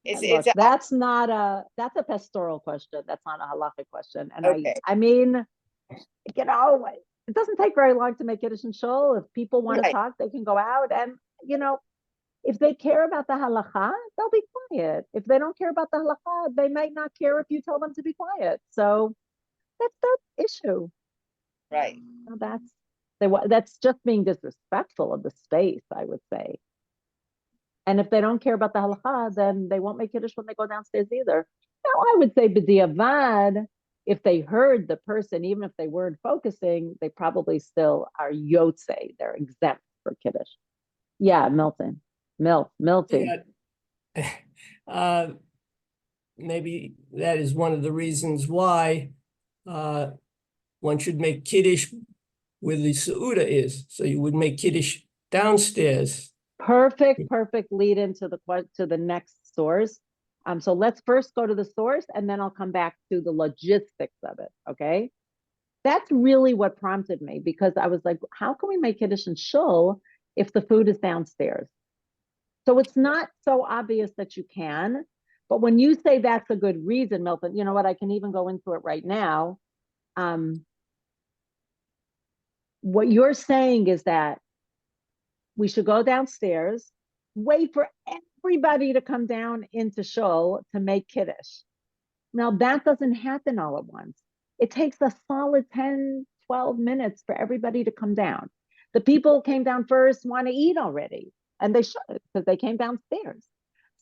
Look, that's a pastoral question. That's not a halachic question. And okay. I mean, you know, it doesn't take very long to make Kiddush and shul. If people want to talk, they can go out, and you know, if they care about the halacha, they'll be quiet. If they don't care about the halacha, they might not care if you tell them to be quiet. So that's their issue. Right. So that's just being disrespectful of the space, I would say. And if they don't care about the halacha, then they won't make Kiddush when they go downstairs either. Now, I would say b'diavad, if they heard the person, even if they weren't focusing, they probably still are yotzei. They're exempt for Kiddush. Yeah, Milton. Milty. Yeah. Maybe that is one of the reasons why one should make Kiddush where the Seudah is. So you would make Kiddush downstairs. Perfect lead into the next source. So let's first go to the source and then I'll come back to the logistics of it. Okay. That's really what prompted me, because I was like, how can we make Kiddush and shul if the food is downstairs? So it's not so obvious that you can, but when you say that's a good reason, Milton, you know what, I can even go into it right now. What you're saying is that we should go downstairs, wait for everybody to come down into shul to make Kiddush. Now that doesn't happen all at once. It takes a solid 10, 12 minutes for everybody to come down. The people who came down first want to eat already, and they should, because they came downstairs.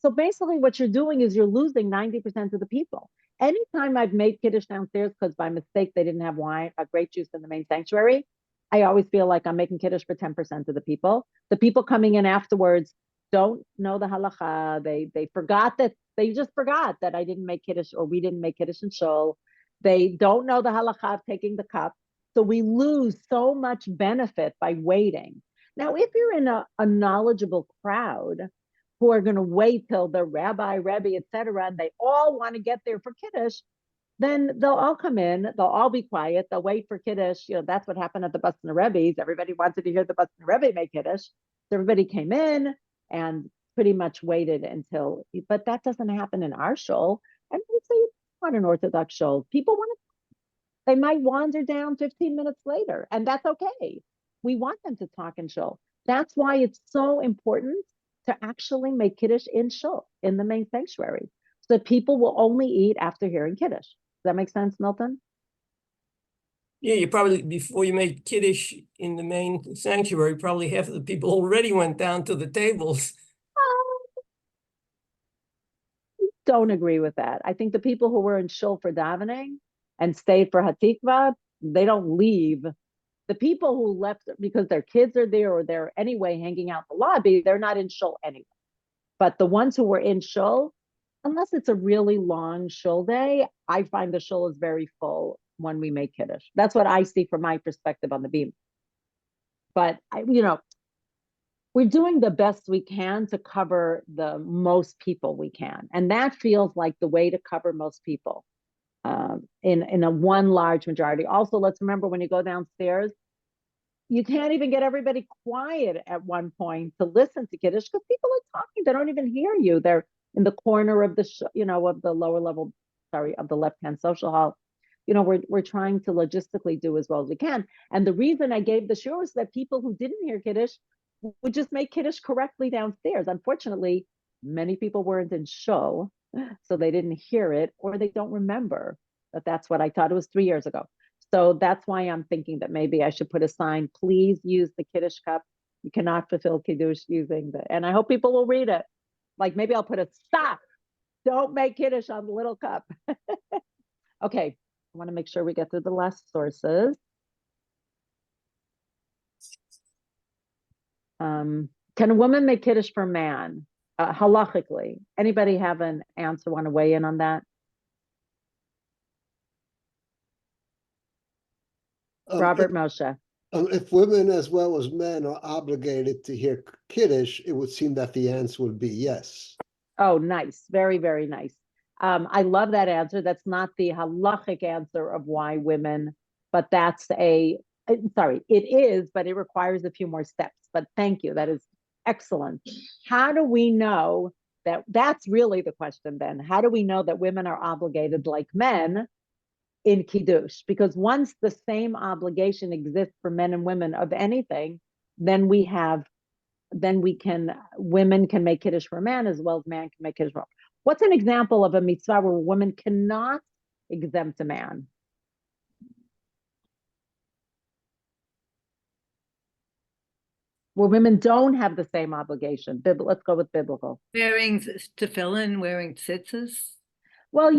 So basically what you're doing is you're losing 90% of the people. Anytime I've made Kiddush downstairs because by mistake they didn't have wine, grape juice in the main sanctuary, I always feel like I'm making Kiddush for 10% of the people. The people coming in afterwards don't know the halacha. They forgot that, they just forgot that I didn't make Kiddush, or we didn't make Kiddush and shul. They don't know the halacha of taking the cup. So we lose so much benefit by waiting. Now, if you're in a knowledgeable crowd who are going to wait till the rabbi, rebbe, etc., and they all want to get there for Kiddush, then they'll all come in, they'll all be quiet, they'll wait for Kiddush. You know, that's what happened at the Boston Rebbe's. Everybody wanted to hear the Boston Rebbe make Kiddush. So everybody came in and pretty much waited until, but that doesn't happen in our shul. And we say it's not an Orthodox shul. People want to, they might wander down 15 minutes later, and that's okay. We want them to talk in shul. That's why it's so important to actually make Kiddush in shul, in the main sanctuary, so that people will only eat after hearing Kiddush. Does that make sense, Milton? Yeah, you probably, before you made Kiddush in the main sanctuary, probably half of the people already went down to the tables. Don't agree with that. I think the people who were in shul for davening and stayed for hatikva, they don't leave. The people who left because their kids are there or they're anyway hanging out in the lobby, they're not in shul anyway. But the ones who were in shul, unless it's a really long shul day, I find the shul is very full when we make Kiddush. That's what I see from my perspective on the beam. But we're doing the best we can to cover the most people we can. And that feels like the way to cover most people in a one large majority. Also, let's remember when you go downstairs, you can't even get everybody quiet at one point to listen to Kiddush because people are talking. They don't even hear you. They're in the corner of the, of the lower level, of the left-hand social hall. We're trying to logistically do as well as we can. And the reason I gave the shiur is that people who didn't hear Kiddush would just make Kiddush correctly downstairs. Unfortunately, many people weren't in shul, so they didn't hear it, or they don't remember that that's what I taught. It was 3 years ago. So that's why I'm thinking that maybe I should put a sign, please use the Kiddush cup. You cannot fulfill Kiddush using and I hope people will read it. Like maybe I'll put a stop. Don't make Kiddush on the little cup. Okay, I want to make sure we get through the last sources. Can a woman make Kiddush for a man? Halachically, anybody have an answer, want to weigh in on that? Robert Moshe. If women as well as men are obligated to hear Kiddush, it would seem that the answer would be yes. Oh, nice. Very, very nice. I love that answer. That's not the halachic answer of why women, but it is, but it requires a few more steps. But thank you. That is excellent. How do we know that's really the question then? How do we know that women are obligated like men in Kiddush? Because once the same obligation exists for men and women of anything, then women can make Kiddush for a man as well as man can make Kiddush for a woman. What's an example of a mitzvah where a woman cannot exempt a man? Where women don't have the same obligation. Let's go with biblical. Wearing tefillin, wearing tzitzis. Well,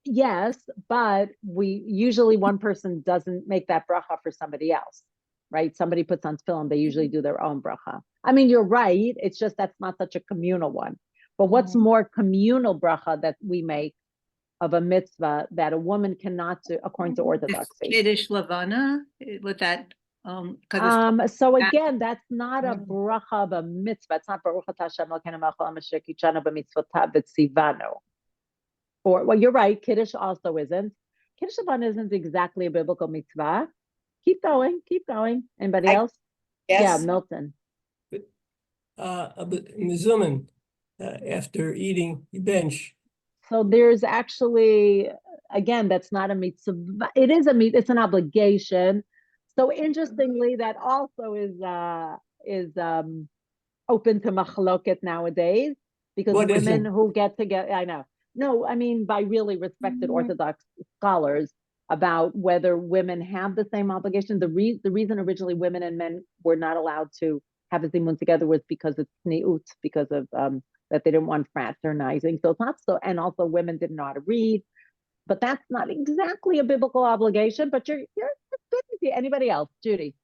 yes, but we usually one person doesn't make that bracha for somebody else, right? Somebody puts on tefillin, they usually do their own bracha. I mean, you're right. It's just that's not such a communal one. But what's more communal bracha that we make of a mitzvah that a woman cannot do according to orthodoxy? Kiddush Lavana, with that. So again, that's not a bracha of a mitzvah. It's not Baruch Atah Hashem Elokeinu melech haolam asher kitshanu b'mitzvotav v'tzivanu. Or well, you're right. Kiddush also isn't. Kiddush Lavana isn't exactly a biblical mitzvah. Keep going. Anybody else? Yes. Yeah, Milton. Mizuman, after eating, you bench. So there's actually, again, that's not a mitzvah. It is it's an obligation. So interestingly, that also is open to machloket nowadays because What women isn't? who get together, I know. No, I mean by really respected Orthodox scholars about whether women have the same obligation. The reason originally women and men were not allowed to have a zimun together was because of tzniut, because of that they didn't want fraternizing. So it's not so, and also women didn't know how to read. But that's not exactly a biblical obligation. But you're good with you. Anybody else, Judy?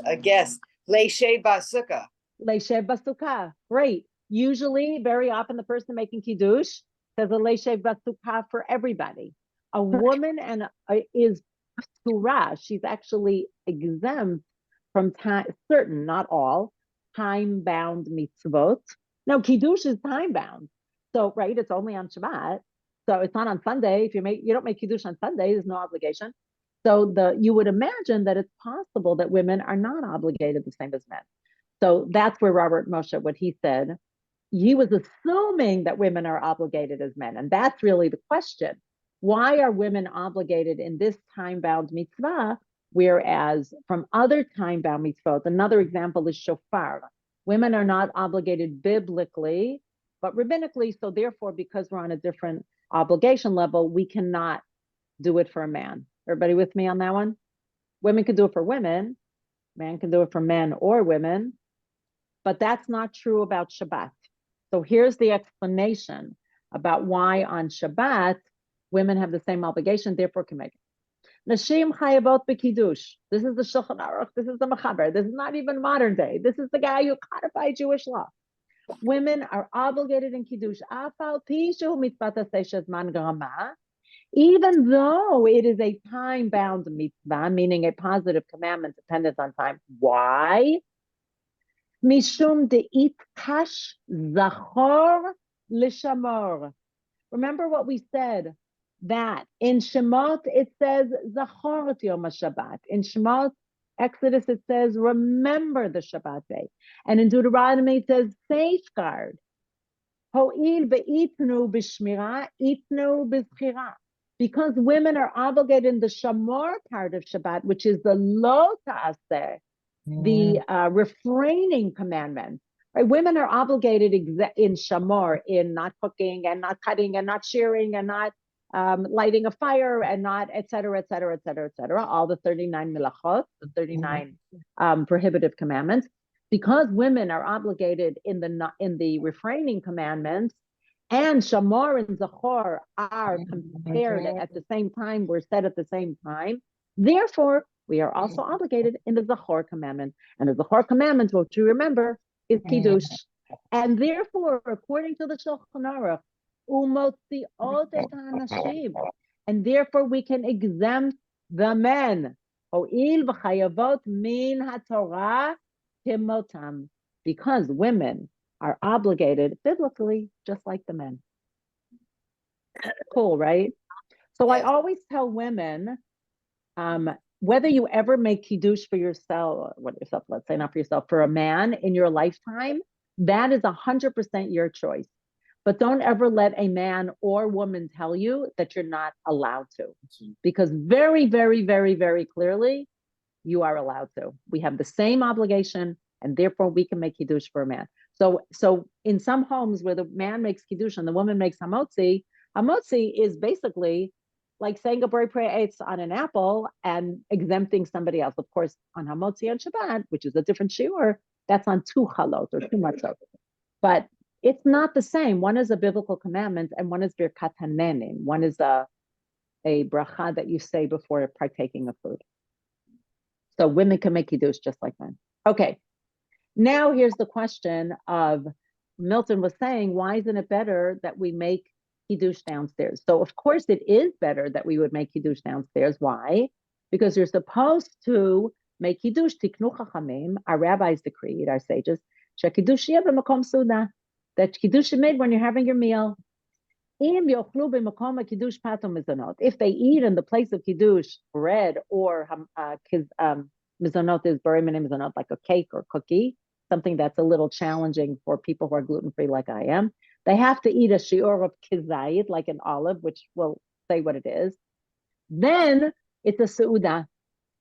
A guess. Leishe basuka. Leishev basuka. Great. Usually, very often, the person making kiddush says a leishev basuka for everybody. A woman is surah. She's actually exempt from certain, not all, time-bound mitzvot. Now, kiddush is time-bound. So, right, it's only on Shabbat. So it's not on Sunday. If you don't make kiddush on Sunday, there's no obligation. So you would imagine that it's possible that women are not obligated the same as men. So that's where Robert Moshe, what he said, he was assuming that women are obligated as men. And that's really the question. Why are women obligated in this time-bound mitzvah, whereas from other time-bound mitzvot, another example is shofar. Women are not obligated biblically, but rabbinically. So therefore, because we're on a different obligation level, we cannot do it for a man. Everybody with me on that one? Women can do it for women. Man can do it for men or women. But that's not true about Shabbat. So here's the explanation about why on Shabbat, women have the same obligation, therefore can make it. Nashim chayavot b'kiddush. This is the Shulchan Aruch. This is the Mechaber. This is not even modern day. This is the guy who codified Jewish law. Women are obligated in kiddush, even though it is a time-bound mitzvah, meaning a positive commandment dependent on time. Why? Mishum de'it kash zachor lishamor. Remember what we said, that in Shemot it says zachor yom Shabbat. In Shemot, Exodus, it says remember the Shabbat day. And in Deuteronomy it says safeguard. Ho'il be'itnu b'shmira, itnu b'zchira. Because women are obligated in the shamor part of Shabbat, which is the lo ta'aseh, the refraining commandment. Right? Women are obligated in shamor, in not cooking and not cutting and not shearing and not lighting a fire and not et cetera, et cetera, et cetera, et cetera. All the 39 milachot, the 39 prohibitive commandments. Because women are obligated in the refraining commandments, and shamor and zachor are compared at the same time, were said at the same time. Therefore, we are also obligated in the zachor commandment. And the zachor commandment, what you remember, is kiddush. And therefore, according to the Shulchan Aruch, umotziot et hanashim, and therefore we can exempt the men. Ho'il v'chayavot min haTorah timotam, because women are obligated biblically just like the men. Cool, right? So I always tell women, whether you ever make kiddush for yourself, let's say not for yourself, for a man in your lifetime, that is 100% your choice. But don't ever let a man or woman tell you that you're not allowed to, because very, very, very, very clearly, you are allowed to. We have the same obligation, and therefore we can make kiddush for a man. So in some homes where the man makes kiddush and the woman makes hamotzi, hamotzi is basically like saying a bori prayer on an apple and exempting somebody else. Of course, on hamotzi and Shabbat, which is a different shiur, that's on 2 chalot or 2 matzot. But it's not the same. One is a biblical commandment, and one is birkat hanenin. One is a bracha that you say before partaking of food. So women can make kiddush just like men. Okay. Now here's the question of, Milton was saying, why isn't it better that we make kiddush downstairs? So of course it is better that we would make kiddush downstairs. Why? Because you're supposed to make kiddush, tiknu chachamim, our rabbis decreed, our sages, shekiddush yeh b'makom suda, that kiddush is made when you're having your meal. If they eat in the place of kiddush bread or mizonot is bari minim mizonot, like a cake or cookie, something that's a little challenging for people who are gluten-free like I am, they have to eat a shiur of kizayit, like an olive, which will say what it is. Then it's a seuda.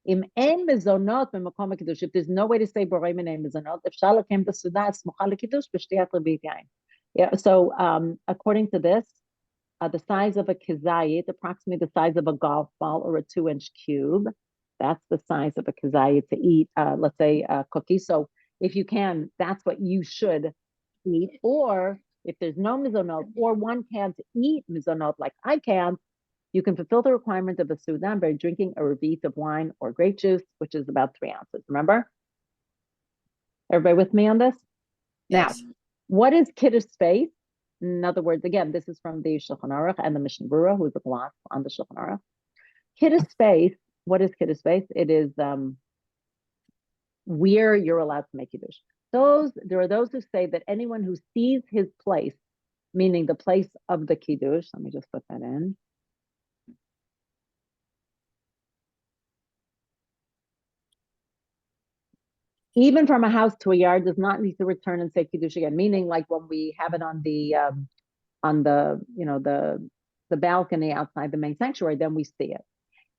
Im en mizonot b'makom kiddush. If there's no way to say bari minim mizonot, if shalakem the seuda smucha lekiddush b'shtiyat lebit yain. Yeah. So according to this, the size of a kizayit, approximately the size of a golf ball or a 2-inch cube. That's the size of a kizayit to eat, let's say, a cookie. So if you can, that's what you should eat. Or if there's no mizonot, or one can't eat mizonot like I can, you can fulfill the requirement of a sudan by drinking a revit of wine or grape juice, which is about 3 ounces. Remember? Everybody with me on this? Yes. Now, what is kiddush space? In other words, again, this is from the Shulchan Aruch and the Mishnah Berurah, who's a gloss on the Shulchan Aruch. Kiddush space, what is kiddush space? It is where you're allowed to make kiddush. There are those who say that anyone who sees his place, meaning the place of the kiddush, let me just put that in. Even from a house to a yard, does not need to return and say kiddush again. Meaning, like when we have it on the balcony outside the main sanctuary, then we see it.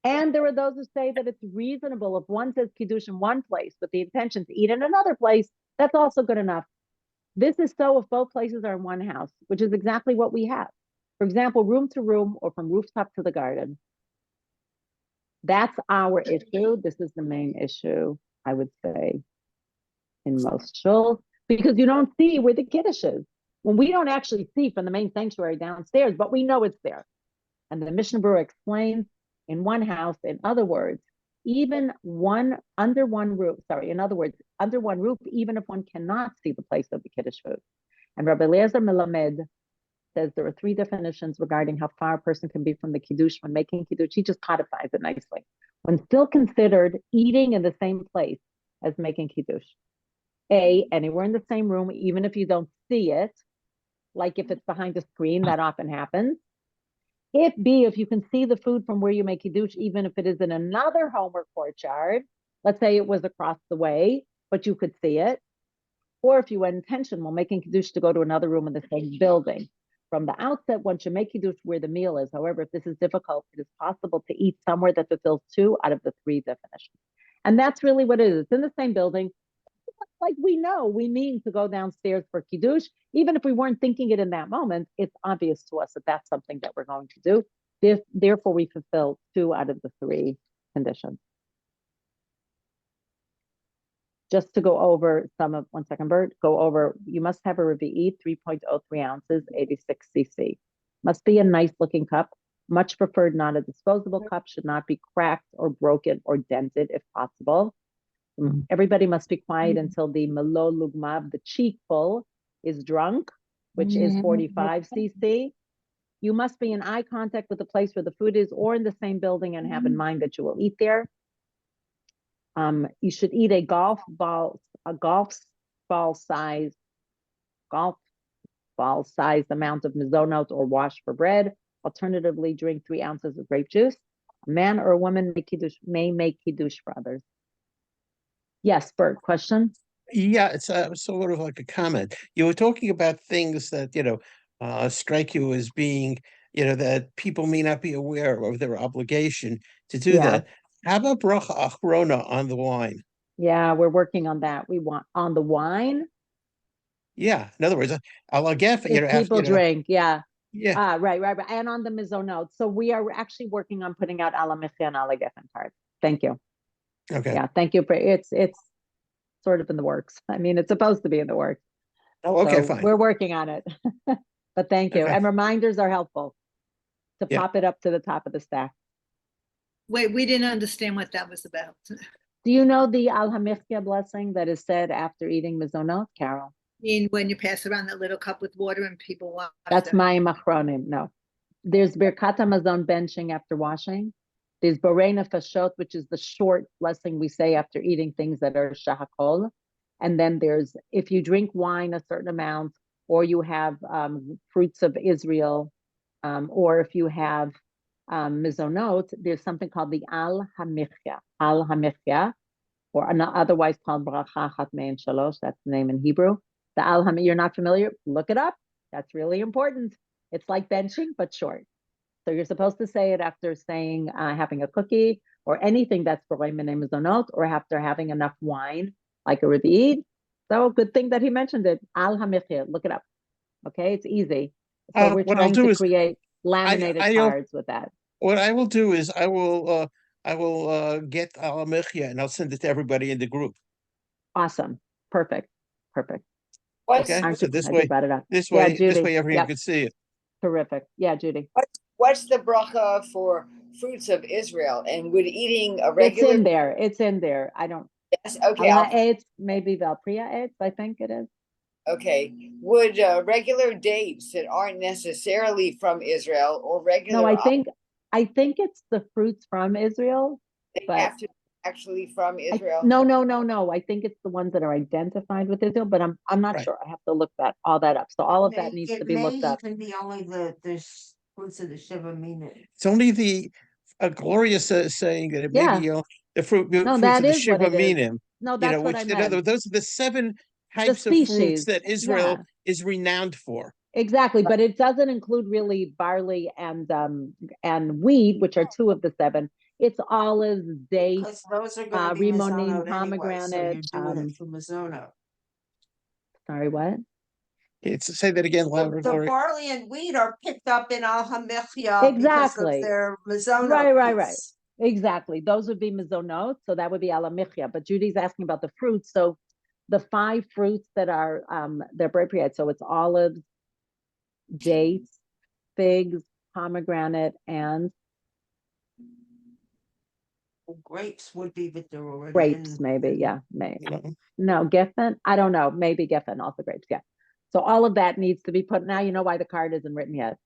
And there are those who say that it's reasonable if one says kiddush in one place with the intention to eat in another place, that's also good enough. This is so if both places are in one house, which is exactly what we have. For example, room to room or from rooftop to the garden. That's our issue. This is the main issue, I would say, in most shuls, because you don't see where the kiddush is. When we don't actually see from the main sanctuary downstairs, but we know it's there. And the Mishnah Berurah explains, in one house, in other words, under one roof, even if one cannot see the place of the kiddush food. And Rabbi Eliezer Melamed says there are 3 definitions regarding how far a person can be from the kiddush when making kiddush. He just codifies it nicely. When still considered eating in the same place as making kiddush. A, anywhere in the same room, even if you don't see it, like if it's behind a screen, that often happens. If B, if you can see the food from where you make kiddush, even if it is in another home or courtyard, let's say it was across the way, but you could see it. Or if you had intention while making kiddush to go to another room in the same building. From the outset, one should make kiddush where the meal is. However, if this is difficult, it is possible to eat somewhere that fulfills 2 out of the 3 definitions. And that's really what it is. It's in the same building. Like we know, we mean to go downstairs for kiddush. Even if we weren't thinking it in that moment, it's obvious to us that that's something that we're going to do. Therefore, we fulfill 2 out of the 3 conditions. Just to go over some of, 1 second, Bert, go over, you must have a Revi'i, 3.03 ounces, 86 cc. Must be a nice looking cup. Much preferred not a disposable cup, should not be cracked or broken or dented if possible. Everybody must be quiet until the Melo Lugmab, the cheekful, is drunk, which is 45 cc. You must be in eye contact with the place where the food is or in the same building and have in mind that you will eat there. You should eat a golf ball size amount of mizonot or wash for bread. Alternatively, drink 3 ounces of grape juice. A man or a woman may make kiddush for others. Yes, Bert, question? Yeah, it's sort of like a comment. You were talking about things that, strike you as being, that people may not be aware of their obligation to do that. How about bracha achrona on the wine? Yeah, we're working on that. We want on the wine. Yeah, in other words, alagef, If people drink, yeah. Yeah. Right. And on the mizonot. So we are actually working on putting out alamichya and alagefen cards. Thank you. Okay. Yeah, thank you for it's sort of in the works. I mean, it's supposed to be in the works. Oh, okay, So fine. we're working on it. But thank you. Okay. And reminders are helpful to Yeah. pop it up to the top of the stack. Wait, we didn't understand what that was about. Do you know the Al Hamichya blessing that is said after eating mizonot, Carol? mean, when you pass around that little cup with water and people wash That's them. Mayim Achronim. No. There's Birkat HaMazon benching after washing. There's Borei Nefashot, which is the short blessing we say after eating things that are shahakol. And then there's, if you drink wine a certain amount, or you have fruits of Israel, or if you have mizonot, there's something called the Al Hamichya. Al Hamichya, or otherwise called Bracha Chatmein Shalosh. That's the name in Hebrew. The Al Hamichya, you're not familiar? Look it up. That's really important. It's like benching, but short. So you're supposed to say it after saying having a cookie or anything that's borei minei mizonot, or after having enough wine, like a Revi'i. So good thing that he mentioned it. Al hamichya, look it up. Okay, it's easy. So we're What I'll trying do to is create laminated cards with that. what I will do is I will get Al Mechia and I'll send it to everybody in the group. Awesome. Perfect. Okay. Aren't So you this glad you way, brought it up? this Yeah, way, Judy. everyone Yep. could see it. Terrific. Yeah, Judy. What's the bracha for fruits of Israel? And would eating a regular? It's in there. I don't. Yes, okay. It's maybe Valpriya Eitz, I think it is. Okay. Would regular dates that aren't necessarily from Israel or regular? No, I think it's the fruits from Israel, they but have to be actually from Israel. No. I think it's the ones that are identified with Israel, but I'm not Right. sure. I have to look all that up. So all of that needs to be looked up. It may even be only the fruits of the Shiva Mina. It's only the Gloria saying that it may Yeah. be the fruits that of the is what Shiva it is. Minim. No, that's what I which meant. those are the 7 types of fruits species. that Israel Yeah. is renowned for. Exactly, but it doesn't include really barley and wheat, which are 2 of the 7. It's olives, dates, Those are going to be rimonim, Mizonot anyway, so pomegranate. you're doing it for Mizonot. Sorry, what? Say that again louder, The Gloria. barley and wheat are picked up in Al Hamichya because of their Mizonot. Right. Exactly. Those would be mizonot, so that would be ala michya. But Judy's asking about the fruits. So the 5 fruits that are they're appropriate. So it's olives, dates, figs, pomegranate, and Grapes would be, but they're already grapes, maybe. Yeah, maybe. No, Geffen. I don't know. Maybe Geffen, also grapes. Yeah. So all of that needs to be put. Now you know why the card isn't written yet.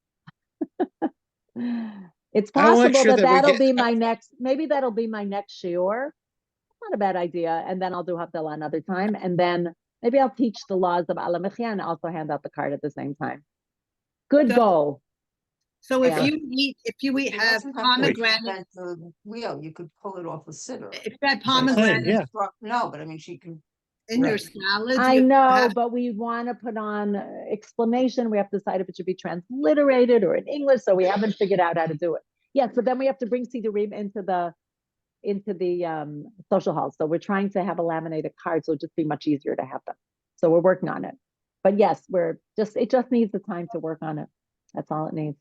It's possible that'll be my next. Maybe that'll be my next shiur. Not a bad idea. And then I'll do Havdalah another time. And then Maybe I'll teach the laws of Ala Mechia and also hand out the card at the same time. Good So- goal. So if Yeah. you eat, It have doesn't have to pomegranate, invent the wheel, you could pull it off a sitter. if that That's what I'm saying, pomegranate yeah. No, but I mean, she can. in your Right. salad, I you know, have, but we want to put on explanation. We have to decide if it should be transliterated or in English, so we haven't figured out how to do it. Yes, but then we have to bring Sidurim into the social hall. So we're trying to have a laminated card, so it'll just be much easier to have them. So we're working on it. But yes, it just needs the time to work on it. That's all it needs.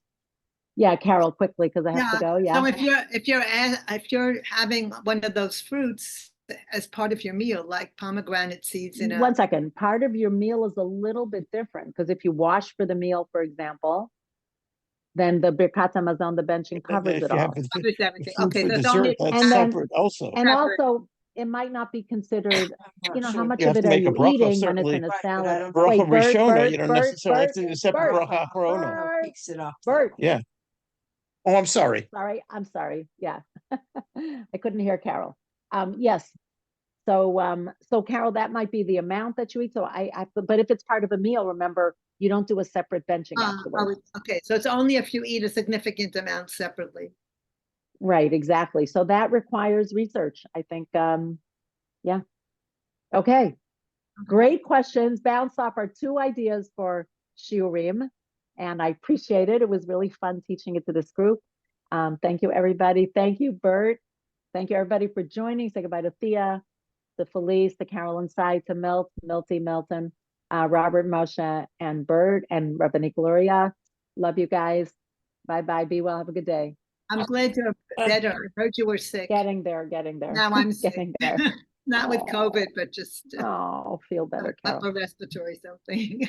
Yeah, Carol, quickly, because I have to go. Yeah. So if you're having one of those fruits as part of your meal, like pomegranate seeds in a. One second. Part of your meal is a little bit different because if you wash for the meal, for example, then the Birkat Hamazon, the benching covers If it you all. have the Covers everything. food Okay, for so it's dessert, only. that's And then- separate also. And Separate. also, it might not be considered, you know, how much You of have it to are make a you bracha, eating when it's certainly. in a Right, but I salad? don't Bracha Wait, Bert, Rishona, you don't Bert, necessarily have Bert, to do a separate Bert, bracha achrona. Bert. Picks it up. Bert. Yeah. Oh, I'm sorry. I'm sorry. Yeah. I couldn't hear Carol. Yes. So Carol, that might be the amount that you eat. So but if it's part of a meal, remember, you don't do a separate benching afterwards. Okay, so it's only if you eat a significant amount separately. Right, exactly. So that requires research, I think. Yeah. Okay. Great questions. Bounce off our 2 ideas for shiurim, and I appreciate it. It was really fun teaching it to this group. Thank you, everybody. Thank you, Bert. Thank you, everybody, for joining. Say goodbye to Thea, to Felice, to Carolyn Sai, to Milton, Robert, Moshe, and Bert, and Rabbi Gloria. Love you guys. Bye-bye. Be well. Have a good day. I'm glad you're better. I heard you were sick. Getting there. Now I'm sick. Getting there. Not with Aw. COVID, but just Oh, feel better, Carol. upper respiratory something.